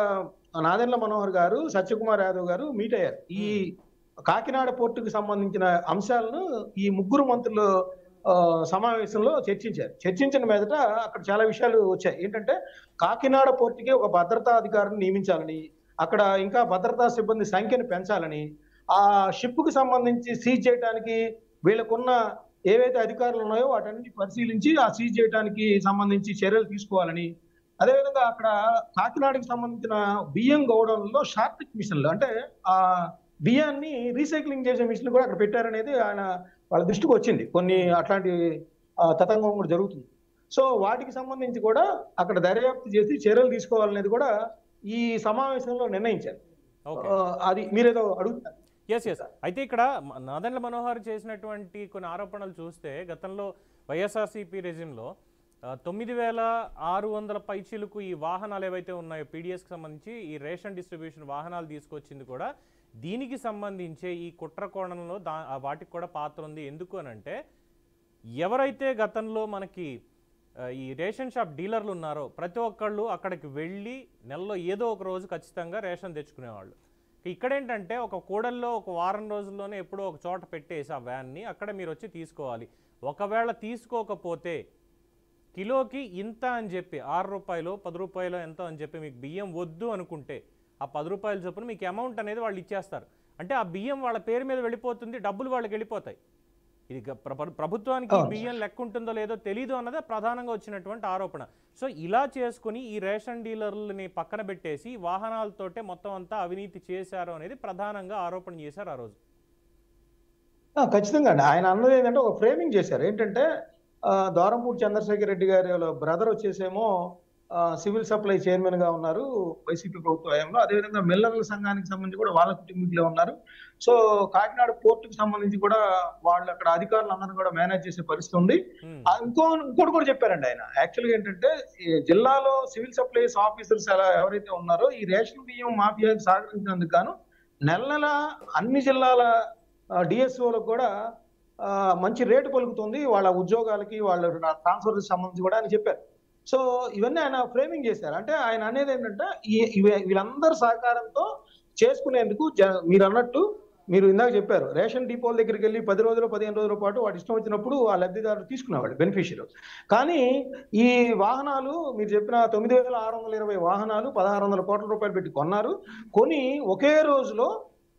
C: నాదెండ్ల మనోహర్ గారు, సత్యకుమార్ యాదవ్ గారు మీట్ అయ్యారు. ఈ కాకినాడ పోర్టుకు సంబంధించిన అంశాలను ఈ ముగ్గురు మంత్రులు సమావేశంలో చర్చించిన మీదట అక్కడ చాలా విషయాలు వచ్చాయి. ఏంటంటే కాకినాడ పోర్టుకి ఒక భద్రతా అధికారిని నియమించాలని, అక్కడ ఇంకా భద్రతా సిబ్బంది సంఖ్యను పెంచాలని, ఆ షిప్ కు సంబంధించి సీజ్ చేయడానికి వీళ్ళకున్న ఏవైతే అధికారులు ఉన్నాయో వాటన్ని పరిశీలించి ఆ సీజ్ చేయడానికి సంబంధించి చర్యలు తీసుకోవాలని, అదేవిధంగా అక్కడ కాకినాడకి సంబంధించిన బియ్యం గోడౌన్లో షార్ట్ మిషన్లు, అంటే ఆ బియ్యాన్ని రీసైక్లింగ్ చేసే మిషన్ కూడా అక్కడ పెట్టారనేది ఆయన వాళ్ళ దృష్టికి వచ్చింది. కొన్ని అట్లాంటి తతంగం కూడా జరుగుతుంది. సో వాటికి సంబంధించి కూడా అక్కడ దర్యాప్తు చేసి చర్యలు తీసుకోవాలనేది కూడా ఈ సమావేశంలో నిర్ణయించారు. అది మీరేదో అడుగుతారు.
A: ఎస్ అయితే ఇక్కడ నాదెండ్ల మనోహర్ చేసినటువంటి కొన్ని ఆరోపణలు చూస్తే గతంలో వైఎస్ఆర్సీపీ రెజిమ్లో 9,600 పైచీలకు ఈ వాహనాలు ఏవైతే ఉన్నాయో పీడిఎస్కి సంబంధించి ఈ రేషన్ డిస్ట్రిబ్యూషన్ వాహనాలు తీసుకొచ్చింది కూడా దీనికి సంబంధించే ఈ కుట్ర కోణంలో వాటికి కూడా పాత్ర ఉంది. ఎందుకు అనంటే ఎవరైతే గతంలో మనకి ఈ రేషన్ షాప్ డీలర్లు ఉన్నారో ప్రతి ఒక్కళ్ళు అక్కడికి వెళ్ళి నెలలో ఏదో ఒక రోజు ఖచ్చితంగా రేషన్ తెచ్చుకునేవాళ్ళు. ఇక్కడేంటంటే ఒక కూడల్లో ఒక వారం రోజుల్లోనే ఎప్పుడో ఒక చోట పెట్టేసి ఆ వ్యాన్ని అక్కడ మీరు వచ్చి తీసుకోవాలి. ఒకవేళ తీసుకోకపోతే కిలోకి ఇంత అని చెప్పి 6 రూపాయలు 10 రూపాయలు ఎంత అని చెప్పి మీకు బియ్యం వద్దు అనుకుంటే ఆ 10 రూపాయల చొప్పున మీకు అమౌంట్ అనేది వాళ్ళు ఇచ్చేస్తారు. అంటే ఆ బియ్యం వాళ్ళ పేరు మీద వెళ్ళిపోతుంది, డబ్బులు వాళ్ళకి వెళ్ళిపోతాయి. ఇది ప్రభుత్వానికి బియ్యం లెక్క ఉంటుందో లేదో తెలీదు అన్నదే ప్రధానంగా వచ్చినటువంటి ఆరోపణ. సో ఇలా చేసుకుని ఈ రేషన్ డీలర్లని పక్కన పెట్టేసి వాహనాలతోటే మొత్తం అంతా అవినీతి చేశారు అనేది ప్రధానంగా ఆరోపణ చేశారు ఆ రోజు.
C: ఖచ్చితంగా అండి. ఆయన అన్నది ఏంటంటే ఒక ఫ్రేమింగ్ చేశారు. ఏంటంటే ద్వారంపూడి చంద్రశేఖర్ రెడ్డి గారి వాళ్ళ బ్రదర్ వచ్చేసేమో సివిల్ సప్లై చైర్మన్ గా ఉన్నారు వైసీపీ ప్రభుత్వ హయాంలో. అదేవిధంగా మిల్లర్ల సంఘానికి సంబంధించి కూడా వాళ్ళ కుటుంబీకులే ఉన్నారు. సో కాకినాడ పోర్టుకు సంబంధించి కూడా వాళ్ళు అక్కడ అధికారులు అందరూ కూడా మేనేజ్ చేసే పరిస్థితి ఉంది. ఇంకోటి కూడా చెప్పారండి ఆయన. యాక్చువల్గా ఏంటంటే ఈ జిల్లాలో సివిల్ సప్లైస్ ఆఫీసర్స్ ఎవరైతే ఉన్నారో ఈ రేషన్ బియ్యం మాఫియాకి సహకరించినందుకు గాను నెల నెల అన్ని జిల్లాల డిఎస్ఓలకు కూడా మంచి రేటు పలుకుతుంది వాళ్ళ ఉద్యోగాలకి వాళ్ళ ట్రాన్స్ఫర్ సంబంధించి కూడా అని చెప్పారు. సో ఇవన్నీ ఆయన ఫ్రేమింగ్ చేశారు. అంటే ఆయన అనేది ఏంటంటే వీళ్ళందరి సహకారంతో చేసుకునేందుకు మీరు అన్నట్టు మీరు ఇందాక చెప్పారు రేషన్ డిపోల దగ్గరికి వెళ్ళి 10 రోజులు 15 రోజుల పాటు వాడు ఇష్టం వచ్చినప్పుడు ఆ లబ్ధిదారులు తీసుకునేవాడు బెనిఫిషియరీ. కానీ ఈ వాహనాలు మీరు చెప్పిన 9,620 వాహనాలు 1,600 కోట్ల రూపాయలు పెట్టి కొన్నారు. కొని ఒకే రోజులో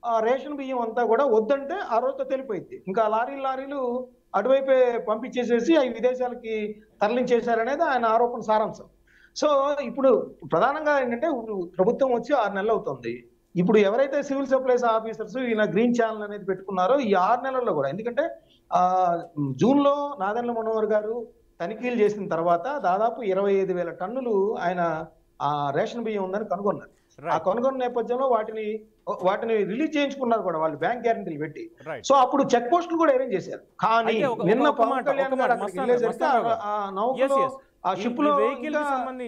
C: ఆ రేషన్ బియ్యం అంతా కూడా వద్దంటే ఆ రోజుతో తెలిపోయింది. ఇంకా లారీలు అటువైపే పంపించేసేసి అవి విదేశాలకి తరలించేశారనేది ఆయన ఆరోపణ సారాంశం. సో ఇప్పుడు ప్రధానంగా ఏంటంటే ప్రభుత్వం వచ్చి 6 నెలలు అవుతుంది. ఇప్పుడు ఎవరైతే సివిల్ సప్లైస్ ఆఫీసర్స్ ఈయన గ్రీన్ ఛానల్ అనేది పెట్టుకున్నారో ఈ 6 నెలల్లో కూడా, ఎందుకంటే జూన్ లో నాదెండ్ల మనోహర్ గారు తనిఖీలు చేసిన తర్వాత దాదాపు 25,000 టన్నులు ఆయన ఆ రేషన్ బియ్యం ఉందని కనుగొన్నారు. ఆ కనుగొన్న నేపథ్యంలో వాటిని రిలీజ్ చేయించుకున్నారు కూడా వాళ్ళు బ్యాంక్ గ్యారెంటీలు పెట్టి. సో అప్పుడు చెక్ పోస్టులు కూడా అరేంజ్ చేశారు. కానీ నిన్న పవన్ కళ్యాణ్ గారు అక్కడికి వెళ్ళేసరికి ఆ నౌకలో ఆ షిప్ లో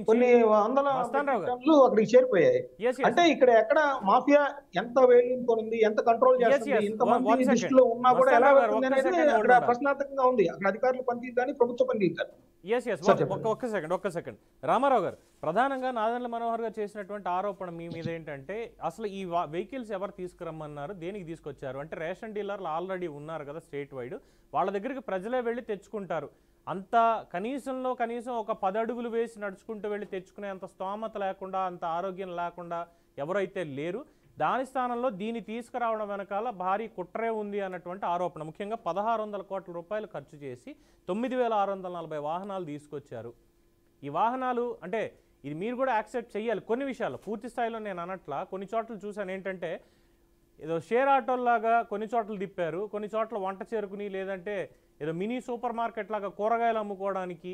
C: కొన్ని వందల టన్నులు అక్కడికి చేరిపోయాయి. అంటే ఇక్కడ ఎక్కడ మాఫియా ఎంత వేయించుకుంది, ఎంత కంట్రోల్ చేస్తుంది, ఇంతమంది దృష్టిలో ఉన్నా కూడా ఎలా వెళ్తుంది అనేది అక్కడ ప్రశ్నార్థకంగా ఉంది. అక్కడ అధికారులు పనితీరు కానీ ప్రభుత్వ పనితీరు కానీ.
A: ఒక్క సెకండ్ రామారావు గారు, ప్రధానంగా నాదెండ్ల మనోహర్ గారు చేసినటువంటి ఆరోపణ మీ మీద ఏంటంటే అసలు ఈ వెహికల్స్ ఎవరు తీసుకురమ్మన్నారు, దేనికి తీసుకొచ్చారు అంటే రేషన్ డీలర్లు ఆల్రెడీ ఉన్నారు కదా స్టేట్ వైడ్, వాళ్ళ దగ్గరికి ప్రజలే వెళ్ళి తెచ్చుకుంటారు. అంత కనీసం ఒక 10 అడుగులు వేసి నడుచుకుంటూ వెళ్ళి తెచ్చుకునే అంత స్తోమత లేకుండా, అంత ఆరోగ్యం లేకుండా ఎవరైతే లేరు. దాని స్థానంలో దీన్ని తీసుకురావడం వెనకాల భారీ కుట్రే ఉంది అన్నటువంటి ఆరోపణ. ముఖ్యంగా 1,600 కోట్ల రూపాయలు ఖర్చు చేసి 9,640 వాహనాలు తీసుకొచ్చారు. ఈ వాహనాలు అంటే ఇది మీరు కూడా యాక్సెప్ట్ చేయాలి. కొన్ని విషయాలు పూర్తి స్థాయిలో నేను అనట్లా, కొన్ని చోట్ల చూసాను ఏంటంటే ఏదో షేర్ ఆటోల్లాగా కొన్ని చోట్ల తిప్పారు, కొన్ని చోట్ల వంట చేరుకుని లేదంటే ఏదో మినీ సూపర్ మార్కెట్ లాగా కూరగాయలు అమ్ముకోవడానికి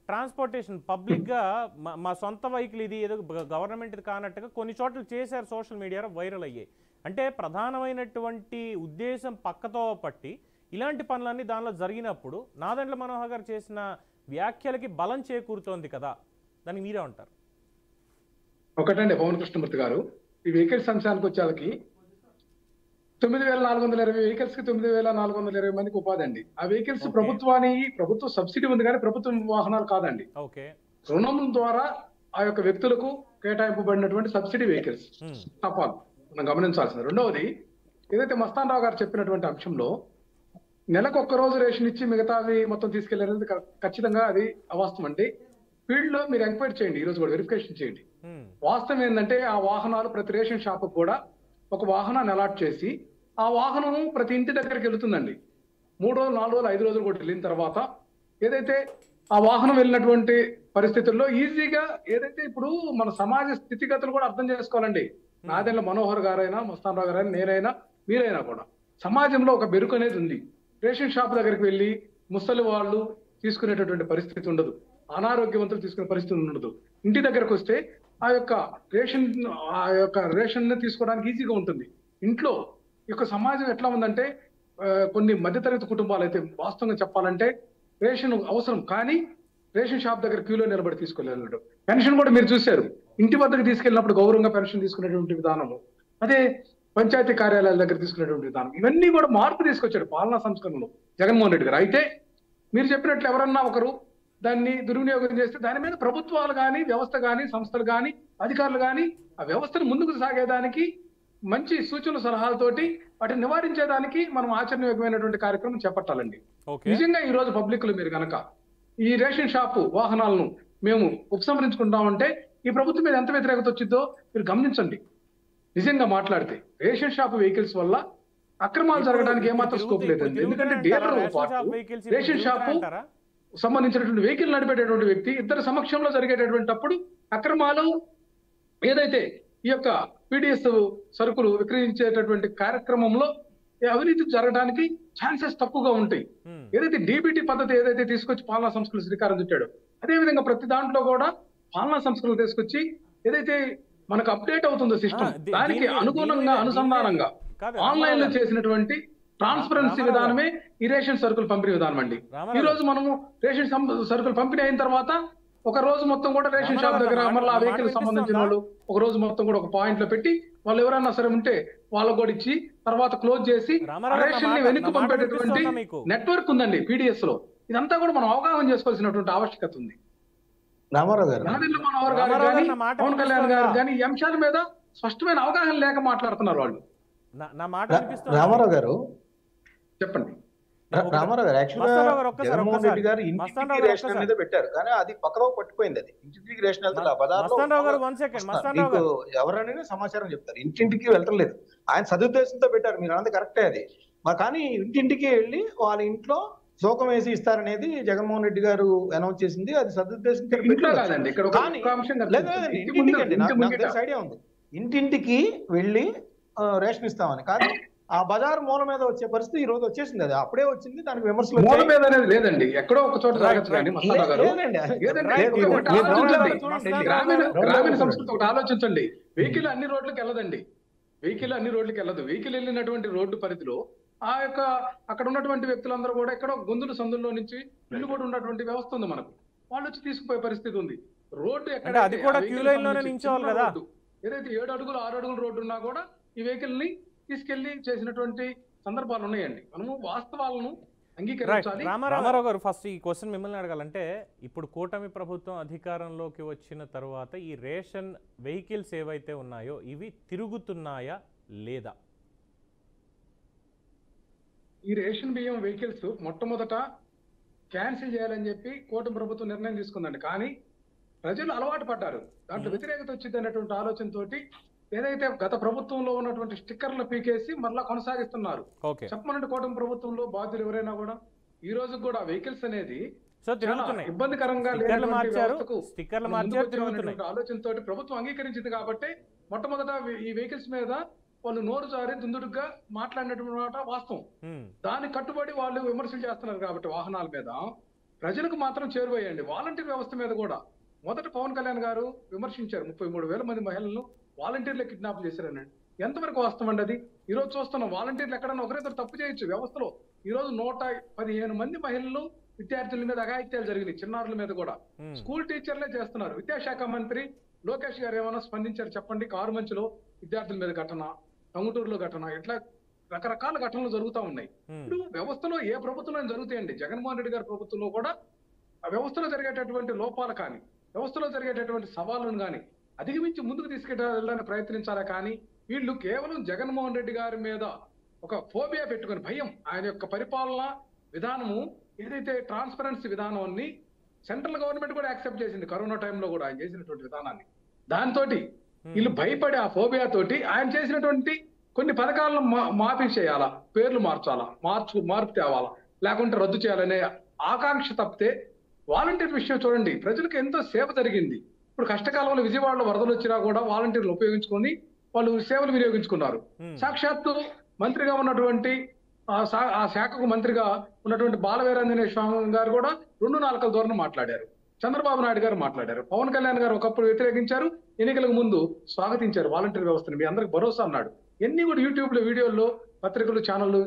A: ట్రాన్స్పోర్టేషన్ పబ్లిక్గా మా సొంత వెహికల్ ఇది ఏదో గవర్నమెంట్ది కానట్టుగా కొన్ని చోట్ల చేశారు, సోషల్ మీడియాలో వైరల్ అయ్యాయి. అంటే ప్రధానమైనటువంటి ఉద్దేశం పక్కతో పట్టి ఇలాంటి పనులన్నీ దానిలో జరిగినప్పుడు నాదెండ్ల మనోహర్ గారు చేసిన వ్యాఖ్యలకి బలం చేకూరుతోంది కదా, దానికి మీరే ఉంటారు.
B: ఒకటండి పవన్ కృష్ణమూర్తి గారు, ఈ వెహికల్స్ అంశానికి వచ్చేకి 9,420 వెహికల్స్ కి 9,420 మందికి ఉపాధి అండి. ఆ వెహికల్స్ ప్రభుత్వ సబ్సిడీ ఉంది కానీ ప్రభుత్వ వాహనాలు కాదండి. రుణం ద్వారా ఆ యొక్క వ్యక్తులకు కేటాయింపబడినటువంటి సబ్సిడీ వెహికల్స్ తప్పాలి మనం గమనించాల్సింది. రెండవది ఏదైతే మస్తాన్ రావు గారు చెప్పినటువంటి అంశంలో నెలకు 1 రోజు రేషన్ ఇచ్చి మిగతావి మొత్తం తీసుకెళ్లేది ఖచ్చితంగా అది అవాస్తవం అండి. ఫీల్డ్ లో మీరు ఎంక్వైరీ చేయండి, ఈ రోజు కూడా వెరిఫికేషన్ చేయండి. వాస్తవం ఏంటంటే ఆ వాహనాలు ప్రతి రేషన్ షాప్ కూడా ఒక వాహనాన్ని అలాట్ చేసి ఆ వాహనం ప్రతి ఇంటి దగ్గరికి వెళుతుందండి. 3 రోజులు 4 రోజులు 5 రోజులు కూడా వెళ్ళిన తర్వాత ఏదైతే ఆ వాహనం వెళ్ళినటువంటి పరిస్థితుల్లో ఈజీగా ఏదైతే ఇప్పుడు మన సమాజ స్థితిగతులు కూడా అర్థం చేసుకోవాలండి. నాదెండ్ల మనోహర్ గారైనా, మస్తాన్ రావు గారైనా, నేనైనా, మీరైనా కూడా సమాజంలో ఒక బెరుకు అనేది ఉంది. రేషన్ షాప్ దగ్గరికి వెళ్ళి ముసలి వాళ్ళు తీసుకునేటటువంటి పరిస్థితి ఉండదు, అనారోగ్యవంతులు తీసుకునే పరిస్థితి ఉండదు. ఇంటి దగ్గరకు వస్తే ఆ యొక్క రేషన్ తీసుకోవడానికి ఈజీగా ఉంటుంది. ఇంట్లో యొక్క సమాజం ఎట్లా ఉందంటే కొన్ని మధ్యతరగతి కుటుంబాలు అయితే వాస్తవంగా చెప్పాలంటే రేషన్ అవసరం కానీ రేషన్ షాప్ దగ్గర క్యూలో నిలబడి తీసుకెళ్ళాడు. పెన్షన్ కూడా మీరు చూశారు, ఇంటి వద్దకు తీసుకెళ్ళినప్పుడు గౌరవంగా పెన్షన్ తీసుకునేటువంటి విధానము, అదే పంచాయతీ కార్యాలయాల దగ్గర తీసుకునేటువంటి విధానం, ఇవన్నీ కూడా మార్పు తీసుకొచ్చాడు పాలనా సంస్కరణలో జగన్మోహన్ రెడ్డి గారు. అయితే మీరు చెప్పినట్లు ఎవరన్నా ఒకరు దాన్ని దుర్వినియోగం చేస్తే దాని మీద ప్రభుత్వాలు కానీ, వ్యవస్థ కానీ, సంస్థలు కానీ, అధికారులు కానీ ఆ వ్యవస్థను ముందుకు సాగేదానికి మంచి సూచనలు సలహాలతోటి వాటిని నివారించేదానికి మనం ఆచరణీయమైనటువంటి కార్యక్రమం చేపట్టాలండి. నిజంగా ఈ రోజు పబ్లిక్ లో మీరు కనుక ఈ రేషన్ షాపు వాహనాలను మేము ఉపసంహరించుకుంటామంటే ఈ ప్రభుత్వం మీద ఎంత వ్యతిరేకత వచ్చిందో మీరు గమనించండి. నిజంగా మాట్లాడితే రేషన్ షాప్ వెహికల్స్ వల్ల అక్రమాలు జరగడానికి ఏమాత్రం స్కోప్ లేదండి. ఎందుకంటే డీలర్ పాటు రేషన్ షాపు సంబంధించినటువంటి వెహికల్ నడిపేటటువంటి వ్యక్తి ఇద్దరు సమక్షంలో జరిగేటటువంటిప్పుడు అక్రమాలు ఏదైతే ఈ యొక్క పీడిఎస్ సరుకులు విక్రయించేటటువంటి కార్యక్రమంలో అవినీతి జరగడానికి ఛాన్సెస్ తక్కువగా ఉంటాయి. ఏదైతే డీబీటీ పద్ధతి ఏదైతే తీసుకొచ్చి పాలనా సంస్కృతులు శ్రీకారం చుట్టాడో, అదే విధంగా ప్రతి దాంట్లో కూడా పాలనా సంస్కృతులు తీసుకొచ్చి ఏదైతే మనకు అప్డేట్ అవుతుందో సిస్టమ్, దానికి అనుగుణంగా అనుసంధానంగా ఆన్లైన్ లో చేసినటువంటి ట్రాన్స్పరెన్సీ విధానమే ఈ రేషన్ సరుకులు పంపిణీ విధానం అండి. ఈ రోజు మనము రేషన్ సరుకులు పంపిణీ అయిన తర్వాత ఒక రోజు మొత్తం కూడా రేషన్ షాప్ దగ్గర మళ్ళీ ఆ వెహికల్ సంబంధించిన వాళ్ళు ఒక రోజు మొత్తం కూడా ఒక పాయింట్ లో పెట్టి వాళ్ళు ఎవరైనా సరే ఉంటే వాళ్ళకు కూడా ఇచ్చి తర్వాత క్లోజ్ చేసి రేషన్ ని వెనక్కి పంపేటటువంటి నెట్వర్క్ ఉందండి పీడిఎస్ లో. ఇదంతా కూడా మనం అవగాహన చేసుకోవాల్సినటువంటి ఆవశ్యకత ఉంది.
C: రామారావు గారు,
B: పవన్ కళ్యాణ్ గారు కానీ ఈ అంశాల మీద స్పష్టమైన అవగాహన లేక మాట్లాడుతున్నారు వాళ్ళు.
C: రామారావు గారు
B: చెప్పండి.
C: రామారావు గారు, యాక్చువల్గా జగన్మోహన్ రెడ్డి గారు ఇంటింటికి రేషన్ అనేది పెట్టారు, కానీ అది పక్కదో పట్టిపోయింది. అది ఇంటింటికి రేషన్ వెళ్తారు, బజార్లో ఎవరైనా సమాచారం చెప్తారు, ఇంటింటికి వెళ్ళలేదు. ఆయన సదుద్దేశంతో పెట్టారు, మీరు అన్నది కరెక్టే అది. కానీ ఇంటింటికి వెళ్ళి వాళ్ళ ఇంట్లో శోకం వేసి ఇస్తారనేది జగన్మోహన్ రెడ్డి గారు అనౌన్స్ చేసింది. అది సదుద్దేశంతో ఐడియా ఉంది, ఇంటింటికి వెళ్ళి రేషన్ ఇస్తామని. కానీ ఆ బజార్ మూల మీద వచ్చే పరిస్థితి ఈ రోజు వచ్చేసింది. అది అప్పుడే వచ్చింది, దానికి విమర్శలు
B: మూల మీద అనేది లేదండి, ఎక్కడో ఒక చోట గ్రామీణ సంస్కృతి ఒకటి ఆలోచించండి. వెహికల్ అన్ని రోడ్లకు వెళ్ళదండి, వెహికల్ అన్ని రోడ్లకు వెళ్ళదు. వెహికల్ వెళ్ళినటువంటి రోడ్డు పరిధిలో ఆ యొక్క అక్కడ ఉన్నటువంటి వ్యక్తులందరూ కూడా ఎక్కడో గొంతుల సందుల్లో నుంచి ఇల్లు కూడా ఉన్నటువంటి వ్యవస్థ ఉంది మనకు. వాళ్ళు వచ్చి తీసుకుపోయే పరిస్థితి ఉంది. రోడ్డు ఎక్కడ ఏదైతే 7 అడుగులు 6 అడుగుల రోడ్డు ఉన్నా కూడా ఈ వెహికల్ ని తీసుకెళ్లి చేసినటువంటి సందర్భాలు ఉన్నాయండి. మనము వాస్తవాలను అంగీకరించాలి.
A: రామారావు గారు, ఫస్ట్ ఈ క్వశ్చన్ మిమ్మల్ని అడగాలంటే, ఇప్పుడు కూటమి ప్రభుత్వం అధికారంలోకి వచ్చిన తర్వాత ఈ రేషన్ వెహికల్స్ ఏవైతే ఉన్నాయో ఇవి తిరుగుతున్నాయా లేదా?
B: ఈ రేషన్ బియ్యం వెహికల్స్ మొట్టమొదట క్యాన్సిల్ చేయాలని చెప్పి కూటమి ప్రభుత్వం నిర్ణయం తీసుకుందండి. కానీ ప్రజలు అలవాటు పడ్డారు, దాంట్లో వ్యతిరేకత వచ్చింది అనేటువంటి ఆలోచనతోటి ఏదైతే గత ప్రభుత్వంలో ఉన్నటువంటి స్టిక్కర్లు పీకేసి మరలా కొనసాగిస్తున్నారు. చెప్పమనంటే కూటమి ప్రభుత్వంలో బాధ్యులు ఎవరైనా కూడా ఈ రోజు కూడా వెహికల్స్ అనేది ఇబ్బందికరంగా ఆలోచనతో ప్రభుత్వం అంగీకరించింది. కాబట్టి మొట్టమొదట ఈ వెహికల్స్ మీద వాళ్ళు నోరు జారి దుందుడుగా మాట్లాడినటువంటి మాట వాస్తవం. దానికి కట్టుబడి వాళ్ళు విమర్శలు చేస్తున్నారు. కాబట్టి వాహనాల మీద ప్రజలకు మాత్రం చేరువయ్యండి. వాలంటీర్ వ్యవస్థ మీద కూడా మొదట పవన్ కళ్యాణ్ గారు విమర్శించారు. 33,000 మంది మహిళలను వాలంటీర్లు కిడ్నాప్ చేశారనండి. ఎంతవరకు వాస్తవం అండి అది? ఈ రోజు చూస్తున్నాం, వాలంటీర్లు ఎక్కడన్నా ఒకరిద్దరు తప్పు చేయొచ్చు వ్యవస్థలో. ఈ రోజు 115 మంది మహిళలు విద్యార్థుల మీద అఘాయిత్యాలు జరిగినాయి, చిన్నారుల మీద కూడా. స్కూల్ టీచర్లే చేస్తున్నారు. విద్యాశాఖ మంత్రి లోకేష్ గారు ఏమైనా స్పందించారు చెప్పండి? కారుమంచిలో విద్యార్థుల మీద ఘటన, టంగుటూరులో ఘటన, ఇట్లా రకరకాల ఘటనలు జరుగుతూ ఉన్నాయి. ఇప్పుడు వ్యవస్థలో ఏ ప్రభుత్వంలో జరుగుతాయండి. జగన్మోహన్ రెడ్డి గారి ప్రభుత్వంలో కూడా ఆ వ్యవస్థలో జరిగేటటువంటి లోపాలు కానీ, వ్యవస్థలో జరిగేటటువంటి సవాళ్ళను కానీ అధిగమించి ముందుకు తీసుకెళ్ళడానికి ప్రయత్నించాలా. కానీ వీళ్ళు కేవలం జగన్మోహన్ రెడ్డి గారి మీద ఒక ఫోబియా పెట్టుకుని, భయం, ఆయన యొక్క పరిపాలన విధానము ఏదైతే ట్రాన్స్పరెన్సీ విధానాన్ని సెంట్రల్ గవర్నమెంట్ కూడా యాక్సెప్ట్ చేసింది కరోనా టైంలో కూడా ఆయన చేసినటువంటి విధానాన్ని. దాంతో వీళ్ళు భయపడి ఆ ఫోబియా తోటి ఆయన చేసినటువంటి కొన్ని పథకాలను మాఫీ చేయాలా, పేర్లు మార్చాలా, మార్పు తేవాలా, లేకుంటే రద్దు చేయాలనే ఆకాంక్ష తప్పితే వాలంటీర్ విషయం చూడండి, ప్రజలకు ఎంతో సేవ జరిగింది. ఇప్పుడు కష్టకాలంలో విజయవాడలో వరదలు వచ్చినా కూడా వాలంటీర్లు ఉపయోగించుకొని వాళ్ళు సేవలు వినియోగించుకున్నారు. సాక్షాత్తు మంత్రిగా ఉన్నటువంటి ఆ శాఖకు మంత్రిగా ఉన్నటువంటి బాలవీరాంజనేయ స్వామి గారు కూడా 2 నాలుకల ధోరణి మాట్లాడారు. చంద్రబాబు నాయుడు గారు మాట్లాడారు. పవన్ కళ్యాణ్ గారు ఒకప్పుడు వ్యతిరేకించారు, ఎన్నికలకు ముందు స్వాగతించారు వాలంటీర్ వ్యవస్థని. మీ అందరికి భరోసా అన్నాడు. ఎన్ని కూడా యూట్యూబ్ లో వీడియోల్లో పత్రికలు ఛానళ్ళు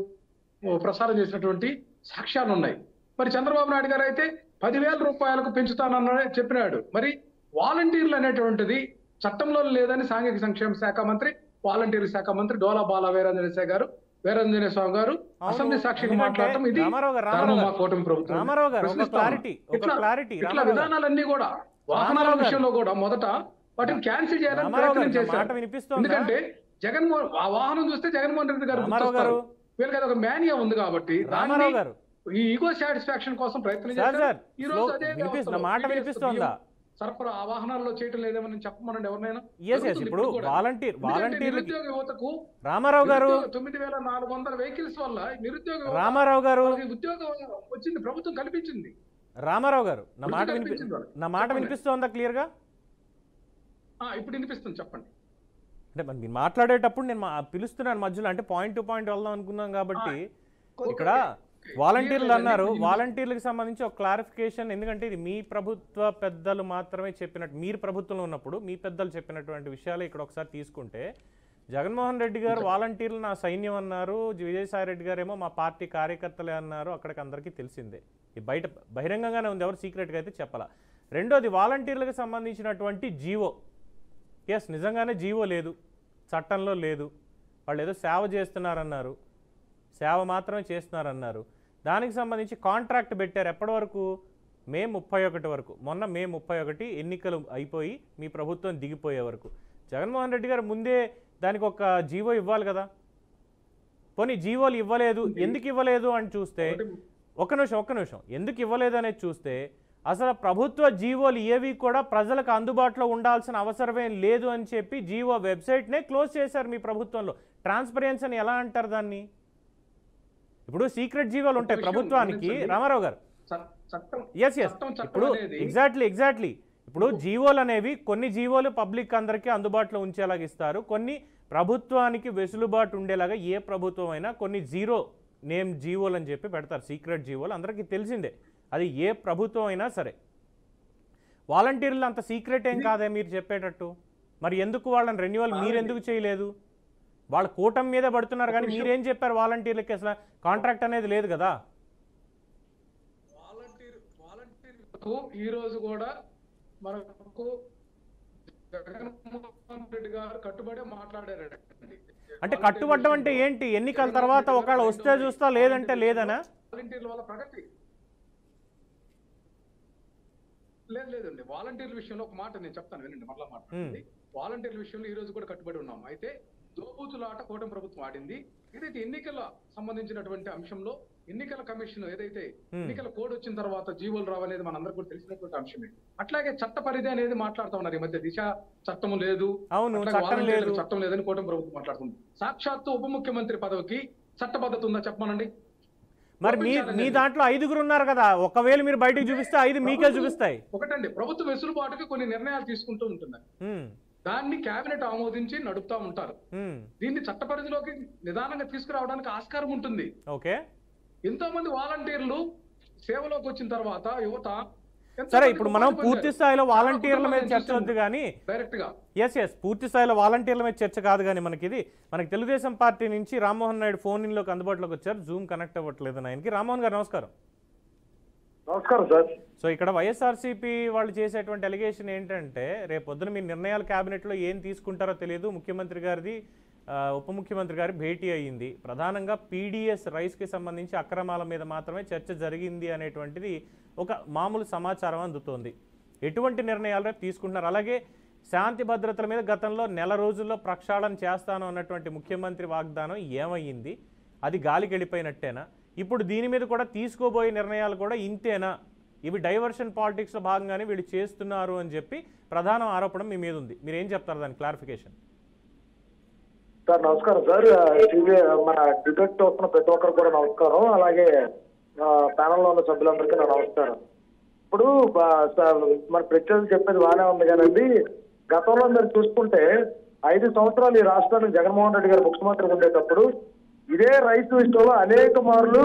B: ప్రసారం చేసినటువంటి సాక్ష్యాలు ఉన్నాయి. మరి చంద్రబాబు నాయుడు గారు అయితే 10,000 రూపాయలకు పెంచుతానని చెప్పినాడు. మరి వాలంటీర్లు అనేటువంటిది చట్టంలో లేదని సాంఘిక సంక్షేమ శాఖ మంత్రి, వాలంటీర్ల శాఖ మంత్రి డోలా బాల వీరాంజనేయ స్వామి గారు అసెంబ్లీ సాక్షిగా మాట్లాడటం ఇది మా కూటమి ప్రభుత్వం. ఇట్లా విధానాలన్నీ కూడా వాహనాల విషయంలో కూడా మొదట వాటిని క్యాన్సిల్ చేయాలని ప్రయత్నం చేశారు. ఎందుకంటే ఆ వాహనం చూస్తే జగన్మోహన్ రెడ్డి గారు గుర్తొస్తారు. వీళ్ళకి అది ఒక మేనియా ఉంది కాబట్టి దాన్ని ఈ ఈగో సాటిస్ఫాక్షన్ కోసం ప్రయత్నం చేశారు. ఈ రోజు అదే సరఫరా ఆ వాహనాల్లో చేయటం లేదేమని చెప్పమనండి ఎవరినైనా.
A: ఇప్పుడు
B: నిరుద్యోగ యువతకు
A: రామారావు గారు
B: 9,400 వెహికల్స్ వల్ల నిరుద్యోగ
A: రామారావు గారు
B: ఉద్యోగం వచ్చింది, ప్రభుత్వం కల్పించింది.
A: రామారావు గారు, నా మాట వినిపిస్తోందా క్లియర్ గా?
B: ఇప్పుడు వినిపిస్తుంది, చెప్పండి.
A: అంటే మరి మీరు మాట్లాడేటప్పుడు నేను పిలుస్తున్నాను మధ్యలో, అంటే పాయింట్ టు పాయింట్ వెళ్దాం అనుకున్నాం కాబట్టి ఇక్కడ వాలంటీర్లు అన్నారు. వాలంటీర్లకు సంబంధించి ఒక క్లారిఫికేషన్, ఎందుకంటే ఇది మీ ప్రభుత్వ పెద్దలు మాత్రమే చెప్పినట్టు, మీరు ప్రభుత్వంలో ఉన్నప్పుడు మీ పెద్దలు చెప్పినటువంటి విషయాలు ఇక్కడ ఒకసారి తీసుకుంటే, జగన్మోహన్ రెడ్డి గారు వాలంటీర్లు నా సైన్యం అన్నారు, విజయసాయి రెడ్డి గారు ఏమో మా పార్టీ కార్యకర్తలే అన్నారు. అక్కడికి అందరికీ తెలిసిందే, ఇది బయట బహిరంగంగానే ఉంది, ఎవరు సీక్రెట్గా అయితే చెప్పాల. రెండోది వాలంటీర్లకు సంబంధించినటువంటి జీవో, ఎస్ నిజంగానే జీవో లేదు, చట్టంలో లేదు. వాళ్ళు ఏదో సేవ చేస్తున్నారన్నారు, సేవ మాత్రమే చేస్తున్నారన్నారు. దానికి సంబంధించి కాంట్రాక్ట్ పెట్టారు ఎప్పటి వరకు? మే 31 వరకు. మొన్న మే 31 ఎన్నికలు అయిపోయి మీ ప్రభుత్వం దిగిపోయే వరకు. జగన్మోహన్ రెడ్డి గారు ముందే దానికి ఒక జీవో ఇవ్వాలి కదా. పోనీ జీవోలు ఇవ్వలేదు, ఎందుకు ఇవ్వలేదు అని చూస్తే, ఒక్క నిమిషం ఎందుకు ఇవ్వలేదు అనేది చూస్తే, అసలు ప్రభుత్వ జీవోలు ఏవి కూడా ప్రజలకు అందుబాటులో ఉండాల్సిన అవసరమే లేదు అని చెప్పి జీవో వెబ్సైట్నే క్లోజ్ చేశారు మీ ప్రభుత్వంలో. ట్రాన్స్పరెన్సీ అని ఎలా అంటారు దాన్ని? ఇప్పుడు సీక్రెట్ జీవోలు ఉంటాయి ప్రభుత్వానికి, రామారావు గారు. ఎస్ ఇప్పుడు ఎగ్జాక్ట్లీ ఇప్పుడు జీవోలు అనేవి, కొన్ని జీవోలు పబ్లిక్ అందరికీ అందుబాటులో ఉంచేలాగా ఇస్తారు, కొన్ని ప్రభుత్వానికి వెసులుబాటు ఉండేలాగా ఏ ప్రభుత్వం అయినా కొన్ని జీరో నేమ్ జీవోలు అని చెప్పి పెడతారు, సీక్రెట్ జీవోలు, అందరికీ తెలిసిందే, అది ఏ ప్రభుత్వం అయినా సరే. వాలంటీర్లు అంత సీక్రెట్ ఏం కాదే మీరు చెప్పేటట్టు, మరి ఎందుకు వాళ్ళని రెన్యువల్ మీరెందుకు చేయలేదు? వాళ్ళ కూటమి మీదే పడుతున్నారు కానీ మీరేం చెప్పారు వాలంటీర్లకి? అసలు కాంట్రాక్ట్ అనేది లేదు కదా.
B: ఈ రోజు కూడా మనకు జగన్మోహన్ రెడ్డి గారు కట్టుబడి మాట్లాడారు.
A: అంటే కట్టుబడ్డం అంటే ఏంటి? ఎన్నికల తర్వాత ఒకవేళ వస్తే చూస్తా, లేదంటే లేదనా?
B: వాలంటీర్ల వల్ల ప్రగతి లేదండి. వాలంటీర్ల విషయంలో ఒక మాట నేను చెప్తాను, వినండి, మరలా మాట్లాడండి. వాలంటీర్ల విషయంలో ఈ రోజు కూడా కట్టుబడి ఉన్నాం. అయితే దోబూతులాట కూటమి ప్రభుత్వం ఆడింది. ఏదైతే ఎన్నికల సంబంధించినటువంటి అంశంలో ఎన్నికల కమిషన్ ఏదైతే ఎన్నికల కోడ్ వచ్చిన తర్వాత జీవోలు రావనేది మనందరికీ కూడా తెలిసినటువంటి అంశమే. అట్లాగే చట్ట పరిధి అనేది మాట్లాడుతూ ఉన్నారు. ఈ మధ్య దిశ చట్టం లేదు, చట్టం లేదని కూటమి ప్రభుత్వం మాట్లాడుతుంది. సాక్షాత్తు ఉప ముఖ్యమంత్రి పదవికి చట్టబద్ధత ఉందా చెప్పమనండి.
A: మరి మీ దాంట్లో 5గురు ఉన్నారు కదా, ఒకవేళ మీరు బయటకు చూపిస్తే 5 మీకే చూపిస్తాయి.
B: ఒకటండి, ప్రభుత్వ వెసులుబాటుకి కొన్ని నిర్ణయాలు తీసుకుంటూ ఉంటున్నారు, దాన్ని కేబినెట్ ఆమోదించి నడుపుతా ఉంటారు. దీన్ని చట్ట పరిధిలోకి నిదానంగా తీసుకురావడానికి ఆస్కారం ఉంటుంది.
A: ఓకే,
B: ఎంతో మంది వాలంటీర్లు సేవలోకి వచ్చిన తర్వాత యువత,
A: సరే ఇప్పుడు మనం పూర్తి స్థాయిలో వాలంటీర్ల మీద చర్చ వద్దు కానీ,
B: డైరెక్ట్ గా
A: పూర్తి స్థాయిలో వాలంటీర్ల మీద చర్చ కాదు కానీ, మనకి తెలుగుదేశం పార్టీ నుంచి రామ్మోహన్ నాయుడు ఫోన్ ఇన్లోకి అందుబాటులోకి వచ్చారు. జూమ్ కనెక్ట్ అవ్వట్లేదు ఆయనకి. రామ్మోహన్ గారు నమస్కారం.
D: నమస్కారం సార్.
A: సో ఇక్కడ వైఎస్ఆర్సీపీ వాళ్ళు చేసేటువంటి అలిగేషన్ ఏంటంటే, రేపు పొద్దున మీ నిర్ణయాలు క్యాబినెట్లో ఏం తీసుకుంటారో తెలియదు, ముఖ్యమంత్రి గారిది ఉప ముఖ్యమంత్రి గారి భేటీ అయ్యింది, ప్రధానంగా పీడిఎస్ రైస్కి సంబంధించి అక్రమాల మీద మాత్రమే చర్చ జరిగింది అనేటువంటిది ఒక మామూలు సమాచారం అందుతోంది. ఎటువంటి నిర్ణయాలు రేపు తీసుకుంటున్నారు? అలాగే శాంతి భద్రతల మీద గతంలో నెల రోజుల్లో ప్రక్షాళన చేస్తాను అన్నటువంటి ముఖ్యమంత్రి వాగ్దానం ఏమయ్యింది? అది గాలికి వెళ్ళిపోయినట్టేనా? ఇప్పుడు దీని మీద కూడా తీసుకోబోయే నిర్ణయాలు కూడా ఇంతేనా? ఇవి డైవర్షన్ పాలిటిక్స్లో భాగంగానే వీళ్ళు చేస్తున్నారు అని చెప్పి ప్రధాన ఆరోపణ మీ మీద ఉంది. మీరు ఏం చెప్తారు దాని క్లారిఫికేషన్?
D: సార్ నమస్కారం సార్. మన డిబేట్ చూస్తున్న ప్రతి ఒక్కరు కూడా నమస్కారం. అలాగే ప్యానల్లో ఉన్న సభ్యులందరికీ నా నమస్కారం. ఇప్పుడు మన ప్రత్యేకత చెప్పేది బాగానే ఉంది కానండి, గతంలో మీరు చూసుకుంటే 5 సంవత్సరాలు ఈ రాష్ట్రానికి జగన్మోహన్ రెడ్డి గారు ముఖ్యమంత్రి ఉండేటప్పుడు ఇదే రైతు విషయంలో అనేక మార్లు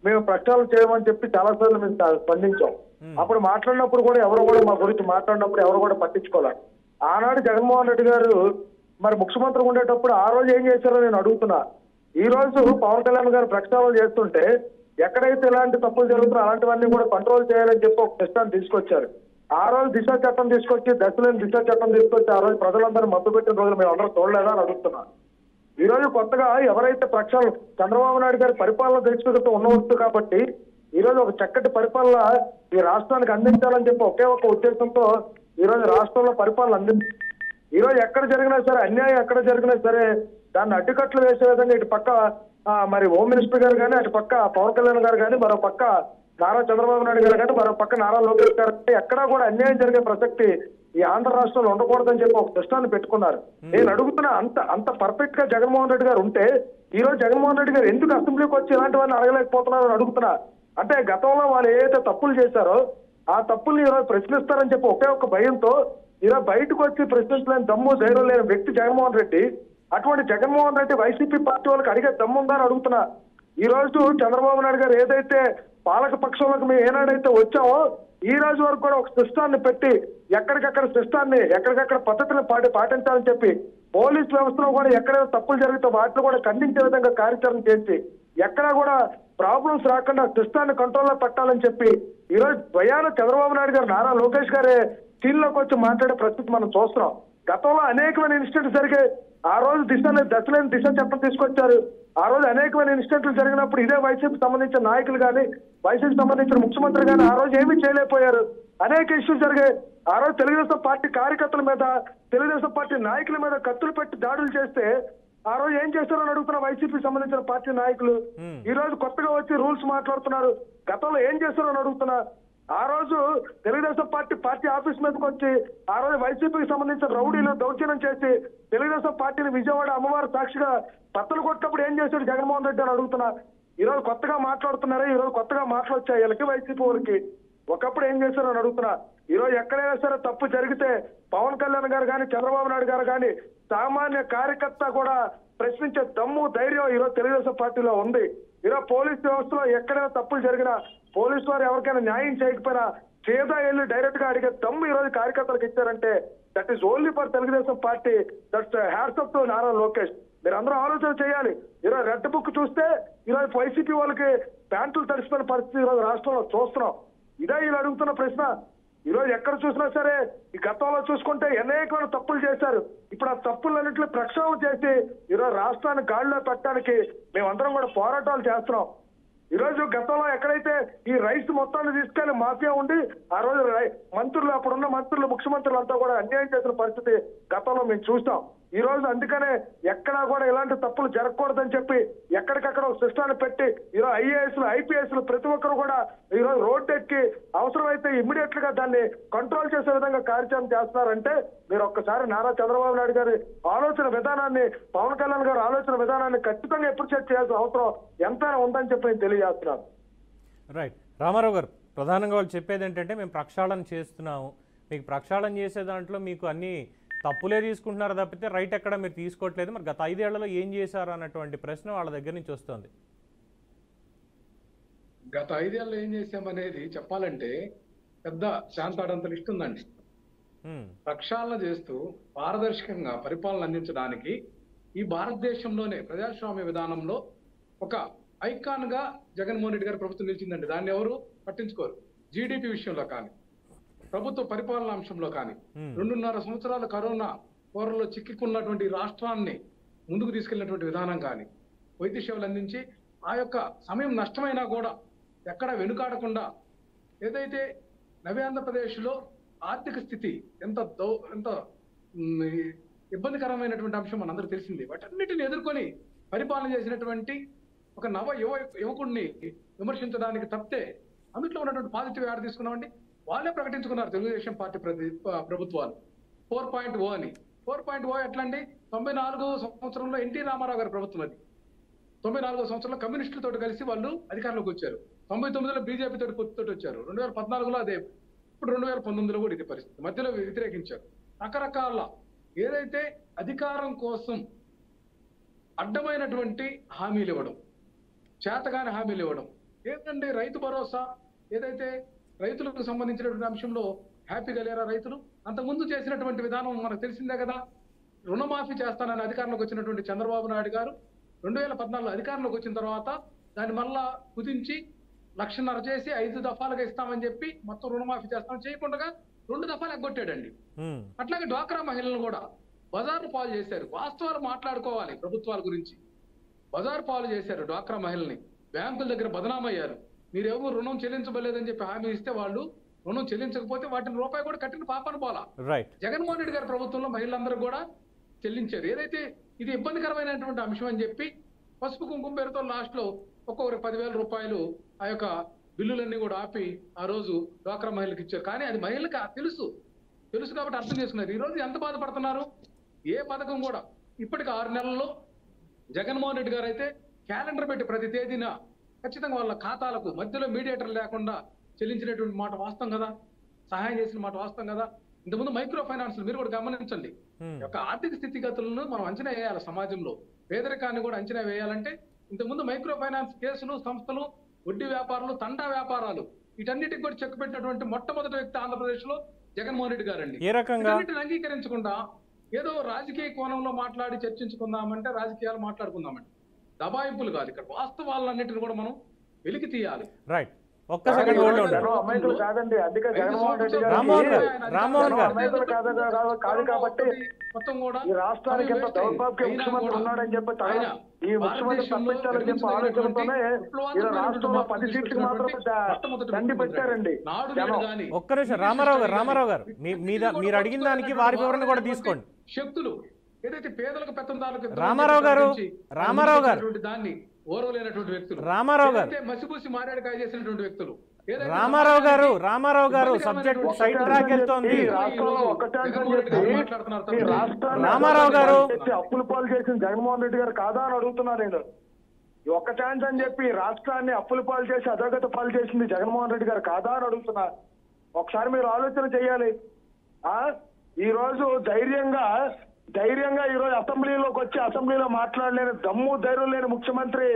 D: మేము ప్రక్షాళన చేయమని చెప్పి చాలా సార్లు మేము స్పందించాం. అప్పుడు మాట్లాడినప్పుడు కూడా ఎవరు కూడా మా గురించి మాట్లాడినప్పుడు ఎవరు కూడా పట్టించుకోలేదు. ఆనాడు జగన్మోహన్ రెడ్డి గారు మరి ముఖ్యమంత్రి ఉండేటప్పుడు ఆ రోజు ఏం చేశారో నేను అడుగుతున్నా. ఈ రోజు పవన్ కళ్యాణ్ గారు ప్రక్షాళన చేస్తుంటే ఎక్కడైతే ఇలాంటి తప్పులు జరుగుతున్నాయో అలాంటివన్నీ కూడా కంట్రోల్ చేయాలని చెప్పి ఒక సిస్టాన్ని తీసుకొచ్చారు. ఆ రోజు దిశ చట్టం తీసుకొచ్చి, దశలేని దిశ చట్టం తీసుకొచ్చి ఆ రోజు ప్రజలందరూ మద్దతు పెట్టిన రోజులు మేము అందరూ చూడలేదా అని అడుగుతున్నాను. ఈ రోజు కొత్తగా ఎవరైతే ప్రక్షాళన, చంద్రబాబు నాయుడు గారి పరిపాలన దృష్టితో ఉండవచ్చు కాబట్టి ఈ రోజు ఒక చక్కటి పరిపాలన ఈ రాష్ట్రానికి అందించాలని చెప్పి ఒకే ఒక ఉద్దేశంతో ఈ రోజు రాష్ట్రంలో పరిపాలన అందించారు. ఈ రోజు ఎక్కడ జరిగినా సరే, అన్యాయం ఎక్కడ జరిగినా సరే దాన్ని అడ్డుకట్లు వేసే విధంగా ఇటు పక్క మరి హోమ్ మినిస్టర్ గారు కానీ, అటు పక్క పవన్ కళ్యాణ్ గారు కానీ, మరో పక్క నారా చంద్రబాబు నాయుడు గారు కానీ, మరో పక్క నారా లోకేష్ గారు ఎక్కడా కూడా అన్యాయం జరిగే ప్రసక్తి ఈ ఆంధ్ర రాష్ట్రంలో ఉండకూడదని చెప్పి ఒక సిస్టాన్ని పెట్టుకున్నారు. నేను అడుగుతున్నా, అంత పర్ఫెక్ట్ గా జగన్మోహన్ రెడ్డి గారు ఉంటే ఈ రోజు జగన్మోహన్ రెడ్డి గారు ఎందుకు అసెంబ్లీకి వచ్చి ఇలాంటివన్నీ అడగలేకపోతున్నారని అడుగుతున్నా. అంటే గతంలో వాళ్ళు ఏదైతే తప్పులు చేశారో ఆ తప్పుల్ని ఈ రోజు ప్రశ్నిస్తారని చెప్పి ఒకే ఒక్క భయంతో ఇలా బయటకు వచ్చి ప్రశ్నించలేని దమ్ము ధైర్యం లేని వ్యక్తి జగన్మోహన్ రెడ్డి. అటువంటి జగన్మోహన్ రెడ్డి వైసీపీ పార్టీ వాళ్ళకి అడిగే దమ్ము ఉందని అడుగుతున్నా. ఈ రోజు చంద్రబాబు నాయుడు గారు ఏదైతే పాలక పక్షంలోకి మేము ఏనాడైతే వచ్చామో ఈ రోజు వరకు కూడా ఒక సిస్టాన్ని పెట్టి ఎక్కడికక్కడ సిస్టాన్ని ఎక్కడికక్కడ పద్ధతులను పాటించాలని చెప్పి పోలీస్ వ్యవస్థలో కూడా ఎక్కడైనా తప్పులు జరిగితే వాటిని కూడా ఖండించే విధంగా కార్యాచరణ చేసి ఎక్కడా కూడా ప్రాబ్లమ్స్ రాకుండా సిస్టాన్ని కంట్రోల్లో పెట్టాలని చెప్పి ఈ రోజు భయాన చంద్రబాబు నాయుడు గారు నారా లోకేష్ గారే టీంలోకి వచ్చి మాట్లాడే పరిస్థితి మనం చూస్తున్నాం. గతంలో అనేకమైన ఇన్సిడెంట్స్ జరిగాయి. ఆ రోజు దశలేని దిశ చట్టం తీసుకొచ్చారు. ఆ రోజు అనేకమైన ఇన్సిడెంట్లు జరిగినప్పుడు ఇదే వైసీపీ సంబంధించిన నాయకులు కానీ వైసీపీ సంబంధించిన ముఖ్యమంత్రి కానీ ఆ రోజు ఏమీ చేయలేకపోయారు. అనేక ఇష్యూస్ జరిగాయి. ఆ రోజు తెలుగుదేశం పార్టీ కార్యకర్తల మీద తెలుగుదేశం పార్టీ నాయకుల మీద కత్తులు పెట్టి దాడులు చేస్తే ఆ రోజు ఏం చేస్తారో అని అడుగుతున్న వైసీపీ సంబంధించిన పార్టీ నాయకులు ఈ రోజు కొత్తగా వచ్చి రూల్స్ మాట్లాడుతున్నారు. గతంలో ఏం చేస్తారో అని అడుగుతున్నా. ఆ రోజు తెలుగుదేశం పార్టీ ఆఫీస్ మీదకి వచ్చి ఆ రోజు వైసీపీకి సంబంధించిన రౌడీలు దౌర్జన్యం చేసి తెలుగుదేశం పార్టీని విజయవాడ అమ్మవారి సాక్షిగా పత్తలు కొట్టినప్పుడు ఏం చేశాడు జగన్మోహన్ రెడ్డి అని అడుగుతున్నా. ఈ రోజు కొత్తగా మాట్లాడుతున్నారా? ఈ రోజు కొత్తగా మాట్లాడొచ్చాయి వీళ్ళకి వైసీపీ వాళ్ళకి. ఒకప్పుడు ఏం చేశారో అని అడుగుతున్నా. ఈ రోజు ఎక్కడైనా సరే తప్పు జరిగితే పవన్ కళ్యాణ్ గారు కానీ చంద్రబాబు నాయుడు గారు కానీ సామాన్య కార్యకర్త కూడా ప్రశ్నించే దమ్ము ధైర్యం ఈ రోజు తెలుగుదేశం పార్టీలో ఉంది. ఈరోజు పోలీస్ వ్యవస్థలో ఎక్కడైనా తప్పులు జరిగినా పోలీసు వారు ఎవరికైనా న్యాయం చేయకపోయినా చేదా వెళ్ళి డైరెక్ట్ గా అడిగే దమ్ము ఈ రోజు కార్యకర్తలకు ఇచ్చారంటే that is only for Telugu Desam party. That's hats off to Nara Lokesh. మీరు అందరూ ఆలోచన చేయాలి. ఈరోజు రెడ్ బుక్ చూస్తే ఈరోజు వైసీపీ వాళ్ళకి ప్యాంటులు తడిసిపోయిన పరిస్థితి ఈరోజు రాష్ట్రంలో చూస్తున్నాం. ఇదే వీళ్ళు అడుగుతున్న ప్రశ్న. ఈ రోజు ఎక్కడ చూసినా సరే ఈ గతంలో చూసుకుంటే అనేకమైన తప్పులు చేశారు. ఇప్పుడు ఆ తప్పులన్నింటినీ ప్రక్షాళన చేసి ఈరోజు రాష్ట్రాన్ని గాడిలో పెట్టడానికి మేమందరం కూడా పోరాటాలు చేస్తున్నాం. ఈ రోజు గతంలో ఎక్కడైతే ఈ రైస్ మొత్తాన్ని తీసుకెళ్లి మాఫియా ఉండి ఆ రోజు మంత్రులు అప్పుడున్న మంత్రులు ముఖ్యమంత్రులు అంతా కూడా అన్యాయం చేసిన పరిస్థితి గతంలో మేము చూస్తాం. ఈ రోజు అందుకనే ఎక్కడా కూడా ఇలాంటి తప్పులు జరగకూడదని చెప్పి ఎక్కడికక్కడ ఒక సిస్టాన్ని పెట్టి ఈరోజు ఐఏఎస్లు ఐపీఎస్లు ప్రతి ఒక్కరు కూడా ఈరోజు రోడ్డు ఎక్కి అవసరమైతే ఇమ్మీడియట్ గా దాన్ని కంట్రోల్ చేసే విధంగా కార్యాచరణ చేస్తున్నారంటే మీరు ఒక్కసారి నారా చంద్రబాబు నాయుడు గారి ఆలోచన విధానాన్ని పవన్ కళ్యాణ్ గారి ఆలోచన విధానాన్ని ఖచ్చితంగా అప్రిషియేట్ చేయాల్సిన అవసరం ఎంతైనా ఉందని చెప్పి నేను తెలియజేస్తున్నాను.
A: రైట్. రామారావు గారు, ప్రధానంగా వాళ్ళు చెప్పేది ఏంటంటే మేము ప్రక్షాళన చేస్తున్నాము. మీకు ప్రక్షాళన చేసే దాంట్లో మీకు అన్ని తప్పులే తీసుకుంటున్నారు తప్పితే రైట్ ఎక్కడ మీరు తీసుకోవట్లేదు. మరి గత 5 ఏళ్లలో ఏం చేశారు అన్నటువంటి ప్రశ్న వాళ్ళ దగ్గర నుంచి వస్తుంది.
B: గత 5 ఏళ్ళలో ఏం చేశామనేది చెప్పాలంటే పెద్ద శాంతాడంత లిస్ట్ ఉందండి. ప్రక్షాళన చేస్తూ పారదర్శకంగా పరిపాలన అందించడానికి ఈ భారతదేశంలోనే ప్రజాస్వామ్య విధానంలో ఒక ఐకాన్ గా జగన్మోహన్ రెడ్డి గారి ప్రభుత్వం నిలిచిందండి. దాన్ని ఎవరు పట్టించుకోరు. జీడిపి విషయంలో కానీ ప్రభుత్వ పరిపాలన అంశంలో కానీ 2.5 సంవత్సరాల కరోనా పోరలో చిక్కుకున్నటువంటి రాష్ట్రాన్ని ముందుకు తీసుకెళ్లినటువంటి విధానం కానీ వైద్య సేవలు అందించి ఆ యొక్క సమయం నష్టమైనా కూడా ఎక్కడ వెనుకాడకుండా ఏదైతే నవ్యాంధ్రప్రదేశ్లో ఆర్థిక స్థితి ఎంత ఇబ్బందికరమైనటువంటి అంశం మనందరూ తెలిసింది. వాటన్నిటిని ఎదుర్కొని పరిపాలన చేసినటువంటి ఒక యువకుడిని విమర్శించడానికి తప్పితే అందులో ఉన్నటువంటి పాజిటివ్ యాడ్ తీసుకున్నామండి. వాళ్ళే ప్రకటించుకున్నారు తెలుగుదేశం పార్టీ ప్రభుత్వాలు 4.0 అని. 4.0 ఎట్లా అండి? 94 సంవత్సరంలో ఎన్టీ రామారావు గారి ప్రభుత్వం అది. 94 సంవత్సరంలో కమ్యూనిస్టులతో కలిసి వాళ్ళు అధికారంలోకి వచ్చారు. 99లో బీజేపీ తోటి పొత్తుతోటి వచ్చారు. 2014లో అదే. ఇప్పుడు 2019లో కూడా ఇది పరిస్థితి. మధ్యలో వ్యతిరేకించారు. రకరకాల ఏదైతే అధికారం కోసం అడ్డమైనటువంటి హామీలు ఇవ్వడం, చేతగాని హామీలు ఇవ్వడం. ఏంటంటే రైతు భరోసా ఏదైతే రైతులకు సంబంధించినటువంటి అంశంలో హ్యాపీగా లేరా రైతులు? అంతకుముందు చేసినటువంటి విధానం మనకు తెలిసిందే కదా. రుణమాఫీ చేస్తానని అధికారంలోకి వచ్చినటువంటి చంద్రబాబు నాయుడు గారు 2014లో అధికారంలోకి వచ్చిన తర్వాత దాన్ని మళ్ళా కుదించి 1,50,000 చేసి 5 దఫాలుగా ఇస్తామని చెప్పి మొత్తం రుణమాఫీ చేస్తామని చేయకుండా 2 దఫాలు ఎగ్గొట్టాడండి. అట్లాగే డ్వాక్రా మహిళలను కూడా బజారు పాలు చేశారు. వాస్తవాలు మాట్లాడుకోవాలి. ప్రభుత్వాల గురించి బజారు పాలు చేశారు డ్వాక్రా మహిళల్ని. బ్యాంకుల దగ్గర బదనామయ్యారు. మీరెవరు రుణం చెల్లించబడలేదని చెప్పి హామీ ఇస్తే వాళ్ళు రుణం చెల్లించకపోతే వాటిని రూపాయి కూడా కట్టిన పాపను పోలా. జగన్మోహన్ రెడ్డి గారి ప్రభుత్వంలో మహిళలందరూ కూడా చెల్లించారు. ఏదైతే ఇది ఇబ్బందికరమైనటువంటి అంశం అని చెప్పి పసుపు కుంకుమ పేరుతో లాస్ట్ లో ఒక్కొక్కరు 10,000 రూపాయలు ఆ యొక్క బిల్లులన్నీ కూడా ఆపి ఆ రోజు డ్వాక్రా మహిళలకు ఇచ్చారు. కానీ అది మహిళలకు తెలుసు కాబట్టి అర్థం చేసుకున్నారు. ఈ రోజు ఎంత బాధపడుతున్నారు? ఏ పథకం కూడా ఇప్పటికి 6 నెలల్లో జగన్మోహన్ రెడ్డి గారు అయితే క్యాలెండర్ పెట్టి ప్రతి తేదీన ఖచ్చితంగా వాళ్ళ ఖాతాలకు మధ్యలో మీడియేటర్ లేకుండా చెల్లించినటువంటి మాట వాస్తవం కదా. సహాయం చేసిన మాట వాస్తవం కదా. ఇంతకుముందు మైక్రో ఫైనాన్స్ మీరు కూడా గమనించండి. యొక్క ఆర్థిక స్థితిగతులను మనం అంచనా వేయాలి. సమాజంలో పేదరికాన్ని కూడా అంచనా వేయాలంటే ఇంతకుముందు మైక్రో ఫైనాన్స్ కేసులు, సంస్థలు, వడ్డీ వ్యాపారాలు, తండా వ్యాపారాలు వీటన్నిటికి కూడా చెక్ పెట్టినటువంటి మొట్టమొదటి వ్యక్తి ఆంధ్రప్రదేశ్ లో జగన్మోహన్ రెడ్డి గారండి.
A: ఏ రకంగా
B: అంగీకరించకుండా ఏదో రాజకీయ కోణంలో మాట్లాడి చర్చించుకుందామంటే, రాజకీయాలు మాట్లాడుకుందామంటే దబాయింపులు కాదు, ఇక్కడ వాస్తవాలన్నిటిని కూడా మనం వెలికి తీయాలి.
A: రైట్, ఒక్క సెకండ్ హోల్డ్ ఉండండి.
D: అమాయకులు కాదండి, అందుకే జగన్మోహన్ రెడ్డి
A: రామ్మోహన్ గారు
D: అమాయకులు కాదు కాబట్టి
B: మొత్తం కూడా
D: ఈ రాష్ట్రానికి ఎంత దౌర్భాగ్య ముఖ్యమంత్రి ఉన్నాడని చెప్పి ఈ ముఖ్యమంత్రి తప్పించాలని చెప్పి ఆలోచనతోనే ఈ రాష్ట్రంలో 10 సీట్లకు మాత్రం దండి పెట్టారండి.
A: ఒక్క నిమిషం రామారావు గారు మీరు అడిగిన దానికి వారి వివరణ కూడా తీసుకోండి.
B: శక్తులు ఏదైతే పేదలకు పెత్తందారులకు
A: రామారావు గారు
B: దాన్ని ఓరవలేనటువంటి వ్యక్తులు,
A: రామారావు గారు
B: మసిపూసి మారేడుకాయ చేసినటువంటి వ్యక్తులు,
A: రామారావు గారు సబ్జెక్ట్ సైడ్ ట్రాక్ వెళ్తోంది. రామారావు గారు
D: అప్పుల పాలు చేసిన జగన్మోహన్ రెడ్డి గారు కాదా అని అడుగుతున్నా నేను. ఒక్క ఛాన్స్ అని చెప్పి రాష్ట్రాన్ని అప్పుల పాలు చేసి అధోగత పాలు చేసింది జగన్మోహన్ రెడ్డి గారు కాదా అని అడుగుతున్నా. ఒకసారి మీరు ఆలోచన చేయాలి. ఈ రోజు ధైర్యంగా ఈ రోజు అసెంబ్లీలోకి వచ్చి అసెంబ్లీలో మాట్లాడలేని దమ్ము ధైర్యం లేని ముఖ్యమంత్రి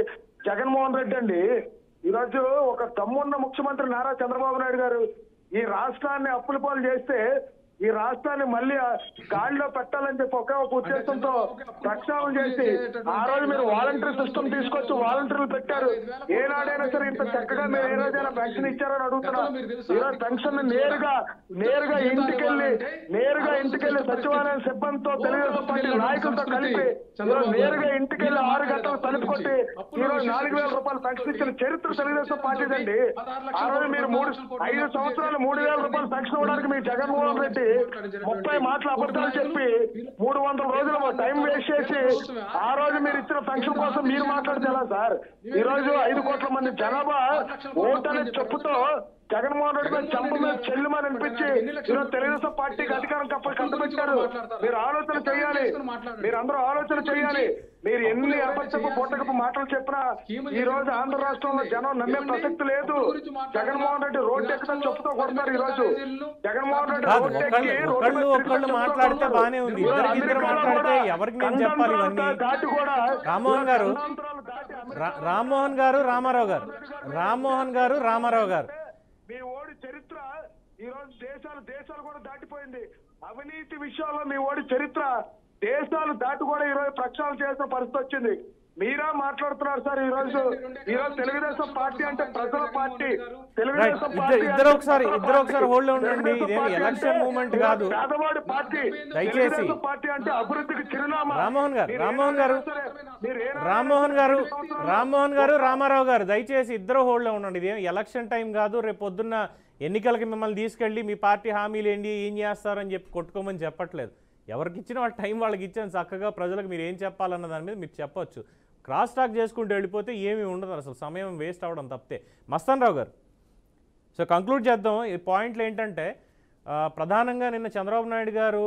D: జగన్మోహన్ రెడ్డి అండి. ఈ రోజు ఒక దమ్మున్న ముఖ్యమంత్రి నారా చంద్రబాబు నాయుడు గారు ఈ రాష్ట్రాన్ని అప్పుల పాలు చేస్తే ఈ రాష్ట్రాన్ని మళ్ళీ గాడిలో పెట్టాలని చెప్పి ఒకే ఒక ఉద్దేశంతో ప్రక్షాళన చేసి ఆ రోజు మీరు వాలంటీర్ సిస్టమ్ తీసుకొచ్చి వాలంటీర్లు పెట్టారు. ఏనాడైనా సరే ఇంత చక్కగా మీరు ఏ రోజైనా పెన్షన్ ఇచ్చారని అడుగుతున్నా. ఈరోజు పెన్షన్ నేరుగా ఇంటికెళ్ళి సచివాలయం సిబ్బందితో తెలుగుదేశం పార్టీ నాయకులతో కలిపి నేరుగా ఇంటికెళ్ళి 6 గంటలు తలుపు కొట్టి ఈ రోజు 4,000 రూపాయలు పెన్షన్ ఇచ్చిన చరిత్ర తెలుగుదేశం పార్టీదండి. ఆ రోజు మీరు 5 సంవత్సరాలు 3,000 రూపాయలు పెన్షన్ ఇవ్వడానికి మీ జగన్మోహన్ రెడ్డి 30 మాటలు అబద్ధాలు చెప్పి 300 రోజులు టైం వేస్ట్ చేసి ఆ రోజు మీరు ఇచ్చిన పెన్షన్ కోసం మీరు మాట్లాడితే ఎలా సార్? ఈ రోజు 5 కోట్ల మంది జనాభా ఓటనే చెప్పుతో జగన్మోహన్ రెడ్డి మీద చంప మీద చెల్లుమని అనిపించి ఈరోజు తెలుగుదేశం పార్టీకి అధికారం కట్టబెట్టారు. మీరు ఆలోచన చేయాలి, మీరందరూ ఆలోచన చేయాలి. మీరు ఎన్ని అబద్ధపు బొట్టకపు మాటలు చెప్పినా ఈ రోజు ఆంధ్ర రాష్ట్రంలో జనం నమ్మే ప్రసక్తి లేదు. జగన్మోహన్ రెడ్డి రోడ్డు ఎక్కడ చెప్పుతో కొడతారు. ఈ రోజు జగన్మోహన్ రెడ్డి
A: ఒకళ్ళు మాట్లాడితే బానే ఉంది, ఇద్దరు మాట్లాడితే ఎవరికి నేను చెప్పాలి ఇవన్నీ? రామారావు గారు
D: మీ ఓడి చరిత్ర ఈ రోజు దేశాలు కూడా దాటిపోయింది. అవినీతి విషయాల్లో మీ ఓడి చరిత్ర దేశాలు దాటి కూడా ఈ రోజు ప్రక్షాళన చేసిన పరిస్థితి వచ్చింది. మీరా మాట్లాడుతున్నారు సార్. ఈ రోజు తెలుగుదేశం పార్టీ అంటే ప్రజల పార్టీ. తెలుగుదేశం
A: ఇద్దరు ఒకసారి హోల్డ్ లో ఉండండి. ఇదేమి ఎలక్షన్ మూవ్మెంట్ కాదు,
D: పేదవాడి పార్టీ.
A: దయచేసి
D: పార్టీ అంటే అభివృద్ధికి చిరునామా.
A: రామ్మోహన్ గారు రామారావు గారు దయచేసి ఇద్దరు హోల్డ్ లో ఉండండి. ఇదేమి ఎలక్షన్ టైం కాదు. రేపు పొద్దున్న ఎన్నికలకి మిమ్మల్ని తీసుకెళ్ళి మీ పార్టీ హామీలు ఏంటి, ఏం చేస్తారని చెప్పి కొట్టుకోమని చెప్పట్లేదు. ఎవరికి ఇచ్చిన వాళ్ళ టైం వాళ్ళకి ఇచ్చాను. చక్కగా ప్రజలకు మీరు ఏం చెప్పాలన్న దాని మీద మీరు చెప్పొచ్చు. క్రాస్ టాక్ చేసుకుంటూ వెళ్ళిపోతే ఏమీ ఉండదు, అసలు సమయం వేస్ట్ అవ్వడం తప్పితే. మస్తాన్ రావు గారు, సో కంక్లూడ్ చేద్దాం. ఈ పాయింట్లు ఏంటంటే ప్రధానంగా నిన్న చంద్రబాబు నాయుడు గారు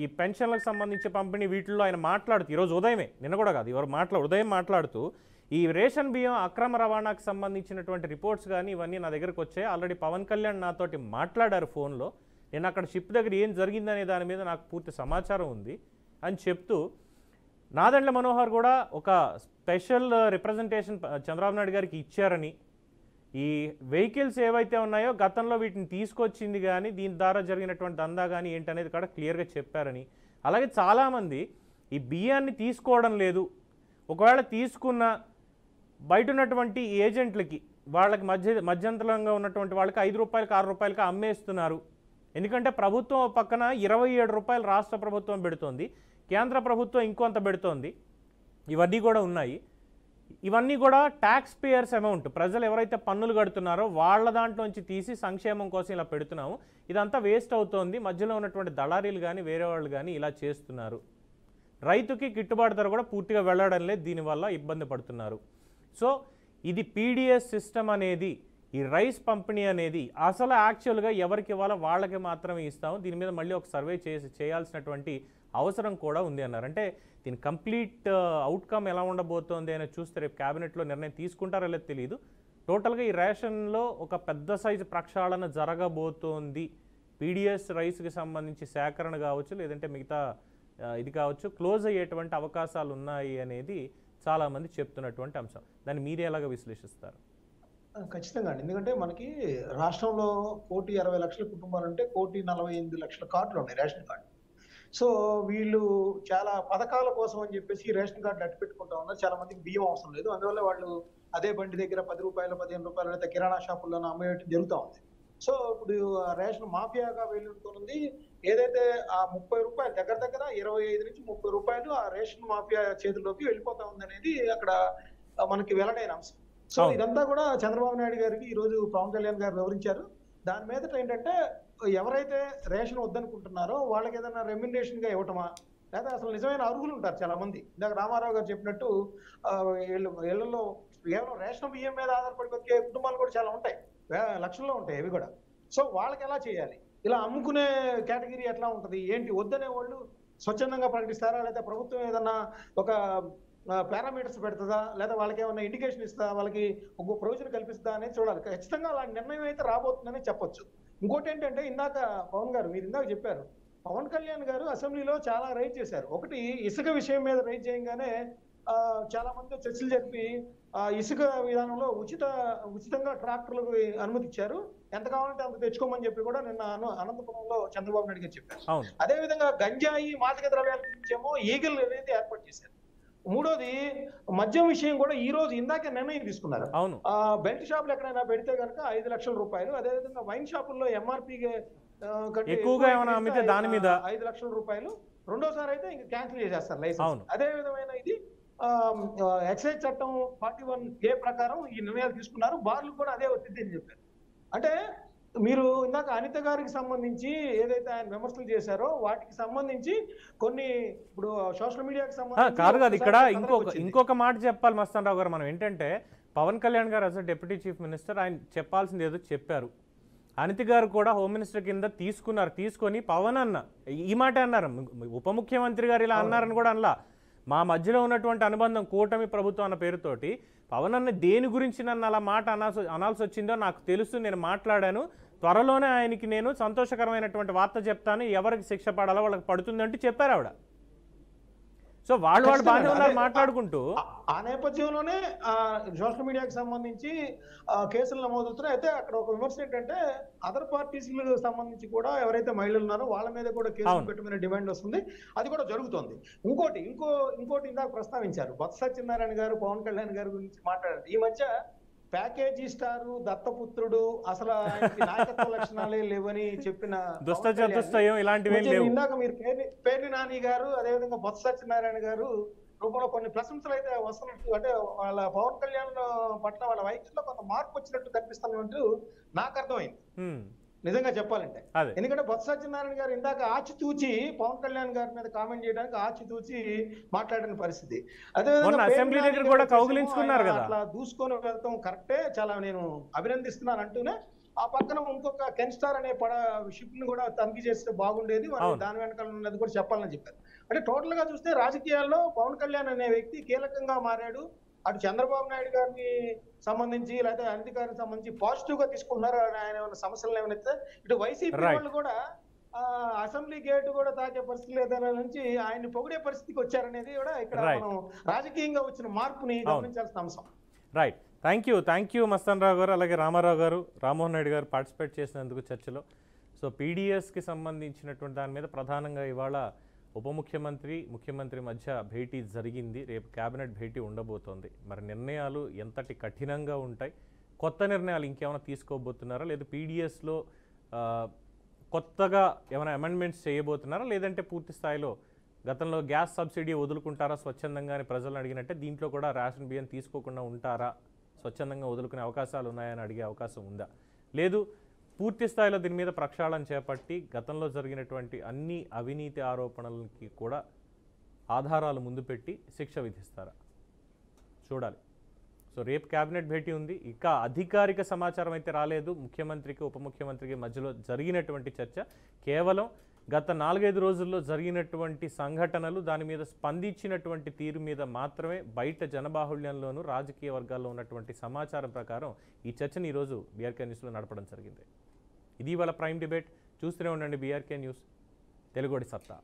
A: ఈ పెన్షన్లకు సంబంధించి పంపిణీ వీటిల్లో ఆయన మాట్లాడుతూ ఈరోజు ఉదయమే, నిన్న కూడా కాదు, ఉదయం మాట్లాడుతూ ఈ రేషన్ బియ్యం అక్రమ రవాణాకు సంబంధించినటువంటి రిపోర్ట్స్ కానీ ఇవన్నీ నా దగ్గరకు వచ్చాయి. ఆల్రెడీ పవన్ కళ్యాణ్ నాతోటి మాట్లాడారు ఫోన్లో. నేను అక్కడ షిప్ దగ్గర ఏం జరిగిందనే దాని మీద నాకు పూర్తి సమాచారం ఉంది అని చెప్తూ, నాదెండ్ల మనోహర్ కూడా ఒక స్పెషల్ రిప్రజెంటేషన్ చంద్రబాబు నాయుడు గారికి ఇచ్చారని, ఈ వెహికల్స్ ఏవైతే ఉన్నాయో గతంలో వీటిని తీసుకొచ్చింది కానీ దీని ద్వారా జరిగినటువంటి దందా కానీ ఏంటనేది కూడా క్లియర్గా చెప్పారని, అలాగే చాలామంది ఈ బియ్యాన్ని తీసుకోవడం లేదు, ఒకవేళ తీసుకున్న బయట ఉన్నటువంటి ఏజెంట్లకి వాళ్ళకి మధ్యంతరంగా ఉన్నటువంటి వాళ్ళకి 5 రూపాయలకి 6 రూపాయలకి అమ్మేస్తున్నారు. ఎందుకంటే ప్రభుత్వం పక్కన 27 రూపాయలు రాష్ట్ర ప్రభుత్వం పెడుతోంది, కేంద్ర ప్రభుత్వం ఇంకొంత పెడుతోంది. ఇవన్నీ కూడా ఉన్నాయి. ఇవన్నీ కూడా ట్యాక్స్ పేయర్స్ అమౌంట్, ప్రజలు ఎవరైతే పన్నులు కడుతున్నారో వాళ్ళ దాంట్లోంచి తీసి సంక్షేమం కోసం ఇలా పెడుతున్నాము. ఇదంతా వేస్ట్ అవుతోంది. మధ్యలో ఉన్నటువంటి దళారీలు కానీ వేరే వాళ్ళు కానీ ఇలా చేస్తున్నారు. రైతుకి గిట్టుబాటు ధర కూడా పూర్తిగా వెళ్ళడం లేదు, దీనివల్ల ఇబ్బంది పడుతున్నారు. సో ఇది పీడిఎస్ సిస్టమ్ అనేది, ఈ రైస్ పంపిణీ అనేది అసలు యాక్చువల్గా ఎవరికి ఇవ్వాలో వాళ్ళకి మాత్రమే ఇస్తాము. దీని మీద మళ్ళీ ఒక సర్వే చేయాల్సినటువంటి అవసరం కూడా ఉంది అన్నారు. అంటే దీని కంప్లీట్ అవుట్కమ్ ఎలా ఉండబోతోంది అని చూస్తే రేపు క్యాబినెట్లో నిర్ణయం తీసుకుంటారో లేదో తెలియదు. టోటల్గా ఈ రేషన్లో ఒక పెద్ద సైజు ప్రక్షాళన జరగబోతోంది పీడిఎస్ రైస్కి సంబంధించి సేకరణ కావచ్చు, లేదంటే మిగతా ఇది కావచ్చు, క్లోజ్ అయ్యేటువంటి అవకాశాలు ఉన్నాయి అనేది చాలామంది చెప్తున్నటువంటి అంశం. దాన్ని మీరే ఎలాగ విశ్లేషిస్తారు?
C: ఖచ్చితంగా అండి. ఎందుకంటే మనకి రాష్ట్రంలో 1,60,00,000 కుటుంబాలు ఉంటే 1,48,00,000 కార్డులు ఉన్నాయి, రేషన్ కార్డు. సో వీళ్ళు చాలా పథకాల కోసం అని చెప్పేసి రేషన్ కార్డులు అట్టు పెట్టుకుంటా ఉన్నారు. చాలా మందికి బియ్యం అవసరం లేదు. అందువల్ల వాళ్ళు అదే బండి దగ్గర ₹10, ₹15 లేదా కిరాణా షాపుల్లోనే అమ్మేయటం జరుగుతూ ఉంది. సో ఇప్పుడు రేషన్ మాఫియాగా వెళ్ళుతుంది. ఏదైతే ఆ ₹30 దగ్గర దగ్గర 25 నుంచి ₹30 ఆ రేషన్ మాఫియా చేతుల్లోకి వెళ్ళిపోతా ఉంది అనేది అక్కడ మనకి వెల్లడైన అంశం. సో ఇదంతా కూడా చంద్రబాబు నాయుడు గారికి ఈ రోజు పవన్ కళ్యాణ్ గారు వివరించారు. దాని మీదట ఏంటంటే ఎవరైతే రేషన్ వద్దనుకుంటున్నారో వాళ్ళకి ఏదైనా రెమ్యునరేషన్ గా ఇవ్వటమా, లేదా అసలు నిజమైన అర్హులు ఉంటారు చాలా మంది. ఇందాక రామారావు గారు చెప్పినట్టు ఇళ్లలో కేవలం రేషన్ బియ్యం మీద ఆధారపడి బతికే కుటుంబాలు కూడా చాలా ఉంటాయి, లక్షల్లో ఉంటాయి అవి కూడా. సో వాళ్ళకి ఎలా చేయాలి, ఇలా అమ్ముకునే కేటగిరీ ఎట్లా ఉంటది ఏంటి, వద్దనే వాళ్ళు స్వచ్ఛందంగా ప్రకటిస్తారా, లేదా ప్రభుత్వం ఏదన్నా ఒక పారామీటర్స్ పెడుతుందా, లేదా వాళ్ళకి ఏమైనా ఇండికేషన్ ఇస్తా, వాళ్ళకి ఒక ప్రొవిజన్ కల్పిస్తుందా అనేది చూడాలి. ఖచ్చితంగా అలాంటి నిర్ణయం అయితే రాబోతుందని చెప్పొచ్చు. ఇంకోటి ఏంటంటే ఇందాక పవన్ గారు మీరు ఇందాక చెప్పారు, పవన్ కళ్యాణ్ గారు అసెంబ్లీలో చాలా రైజ్ చేశారు. ఒకటి ఇసుక విషయం మీద రైజ్ చేయగానే చాలా మంది చర్చలు జరిపి ఇసుక విధానంలో ఉచితంగా ట్రాక్టర్లకు అనుమతి ఇచ్చారు, ఎంత కావాలంటే అంత తెచ్చుకోమని చెప్పి కూడా నిన్న అనంతపురంలో చంద్రబాబు నాయుడు గారు చెప్పారు. అదే విధంగా గంజాయి మాదక ద్రవ్యాల నుంచేమో ఈగల్ అనేది ఏర్పాటు చేశారు. మూడోది మద్యం విషయం కూడా ఈ రోజు ఇందాకే నిర్ణయం తీసుకున్నారు. బెల్ట్ షాపులు ఎక్కడైనా పెడితే కనుక ₹5,00,000, అదేవిధంగా వైన్ షాపుల్లో ఎంఆర్పీ
A: ఎక్కువగా అమ్మితే దాని మీద
C: ₹5,00,000, రెండోసారి అయితే ఇంకా క్యాన్సిల్ చేసేస్తారు లైసెన్స్. అదే విధమైన ఇది ఎక్సైజ్ చట్టం 41A ప్రకారం ఈ నిర్ణయాలు తీసుకున్నారు. బార్లు కూడా అదే వచ్చింది అని చెప్పారు. అంటే మీరు ఇందాక అనిత గారికి సంబంధించి ఏదైతే ఆయన విమర్శలు చేశారో వాటికి సంబంధించి కొన్ని ఇప్పుడు సోషల్ మీడియాకి సంబంధించి
A: కాదు కాదు ఇక్కడ ఇంకొక మాట చెప్పాలి మస్తాన్ రావు గారు. మనం ఏంటంటే పవన్ కళ్యాణ్ గారు as a deputy chief minister ఆయన చెప్పాల్సింది ఏదో చెప్పారు. అనిత గారు కూడా హోమ్ మినిస్టర్ కింద తీసుకొని పవన్ అన్న ఈ మాట అన్నారు, ఉప ముఖ్యమంత్రి గారు ఇలా అన్నారని కూడా అనలా. మా మధ్యలో ఉన్నటువంటి అనుబంధం కూటమి ప్రభుత్వం అన్న పేరుతోటి పవన్ అన్న దేని గురించి నన్ను అలా మాట అనాల్సి వచ్చిందో నాకు తెలుసు, నేను మాట్లాడాను, త్వరలోనే ఆయనకి నేను సంతోషకరమైనటువంటి వార్త చెప్తాను, ఎవరికి శిక్ష పడాలో వాళ్ళకి పడుతుంది అంటూ చెప్పారు ఆవిడ. సో వాళ్ళు బాగానే ఉన్నారు మాట్లాడుకుంటూ.
C: ఆ నేపథ్యంలోనే సోషల్ మీడియాకి సంబంధించి కేసులు నమోదవుతున్నాయి. అయితే అక్కడ ఒక విమర్శ ఏంటంటే అదర్ పార్టీస్ సంబంధించి కూడా ఎవరైతే మహిళలు ఉన్నారో వాళ్ళ మీద కూడా కేసులు పెట్టమనే డిమాండ్ వస్తుంది. అది కూడా జరుగుతోంది. ఇంకోటి ఇందాక ప్రస్తావించారు, బొత్స సత్యనారాయణ గారు పవన్ కళ్యాణ్ గారి గురించి మాట్లాడారు. ఈ మధ్య ప్యాకేజీ స్టారు, దత్తపుత్రుడు, అసలు ఆయనకి నాయకత్వ లక్షణాలే లేవని చెప్పిన ఇందాక మీరు పేర్ని నాని గారు, అదేవిధంగా బొత్స సత్యనారాయణ గారు రూపంలో కొన్ని ప్రశంసలు అయితే వస్తున్నట్టు, అంటే వాళ్ళ పవన్ కళ్యాణ్ పట్ల వాళ్ళ వైఖరిలో కొంత మార్పు వచ్చినట్టు కనిపిస్తున్నట్టు నాకు అర్థమైంది నిజంగా చెప్పాలంటే. ఎందుకంటే బొత్స సత్యనారాయణ గారు ఇందాక ఆచితూచి పవన్ కళ్యాణ్ గారి మీద కామెంట్ చేయడానికి ఆచితూచి మాట్లాడిన పరిస్థితి. అదేవిధంగా అట్లా దూసుకొని వెళ్తాం కరెక్టే, చాలా నేను అభినందిస్తున్నాను అంటూనే ఆ పక్కన ఇంకొక కెన్ స్టార్ అనే షిప్ ని కూడా తనిఖీ చేస్తే బాగుండేది, దాని వెనకాల ఉన్నది కూడా చెప్పాలని చెప్పారు. అంటే టోటల్ గా చూస్తే రాజకీయాల్లో పవన్ కళ్యాణ్ అనే వ్యక్తి కీలకంగా మారాడు. అటు చంద్రబాబు నాయుడు గారిని సంబంధించి లేకపోతే అనిత గారికి సంబంధించి పాజిటివ్ గా తీసుకున్నారు. ఆయన ఏమైనా సమస్యలు ఏమైనా ఇటు వైసీపీ వాళ్ళు కూడా అసెంబ్లీ గేట్ కూడా తాకే పరిస్థితి లేదనే నుంచి ఆయన్ని పొగిడే పరిస్థితికి వచ్చారనేది కూడా ఇక్కడ మనం రాజకీయంగా వచ్చిన మార్పుని గమనించాల్సిన అంశం.
A: Right, thank you Mastan Rao గారు, అలాగే రామారావు గారు, రామ్మోహన్ రెడ్డి గారు పార్టిసిపేట్ చేసినందుకు చర్చలో. సో పీడిఎస్కి సంబంధించినటువంటి దాని మీద ప్రధానంగా ఇవాళ ఉప ముఖ్యమంత్రి మధ్య భేటీ జరిగింది. రేపు కేబినెట్ భేటీ ఉండబోతోంది. మరి నిర్ణయాలు ఎంతటి కఠినంగా ఉంటాయి, కొత్త నిర్ణయాలు ఇంకేమైనా తీసుకోబోతున్నారా, లేదా పీడిఎస్లో కొత్తగా ఏమైనా అమెండ్మెంట్స్ చేయబోతున్నారా, లేదంటే పూర్తి స్థాయిలో గతంలో గ్యాస్ సబ్సిడీ వదులుకుంటారా స్వచ్ఛందంగా ప్రజలను అడిగినట్టే దీంట్లో కూడా రేషన్ బియ్యం తీసుకోకుండా ఉంటారా, స్వచ్ఛందంగా వదులుకునే అవకాశాలు ఉన్నాయని అడిగే అవకాశం ఉందా, లేదు పూర్తి స్థాయిలో దీని మీద ప్రక్షాళన చేపట్టి గతంలో జరిగినటువంటి అన్ని అవినీతి ఆరోపణలకి కూడా ఆధారాలు ముందు పెట్టి శిక్ష విధిస్తారా చూడాలి. సో రేపు కేబినెట్ భేటీ ఉంది. ఇక అధికారిక సమాచారం అయితే రాలేదు. ముఖ్యమంత్రికి ఉప ముఖ్యమంత్రికి మధ్యలో జరిగినటువంటి చర్చ కేవలం గత 4-5 రోజుల్లో జరిగినటువంటి సంఘటనలు, దాని మీద స్పందించినటువంటి తీరు మీద మాత్రమే బయట జనబాహుళ్యంలోనూ రాజకీయ వర్గాల్లో ఉన్నటువంటి సమాచారం ప్రకారం ఈ చర్చను ఈరోజు బీఆర్కే న్యూస్లో నడపడం జరిగింది. ఇది ఇవాళ ప్రైమ్ డిబేట్. చూస్తూనే ఉండండి బీఆర్కే న్యూస్, తెలుగుడి సత్తా.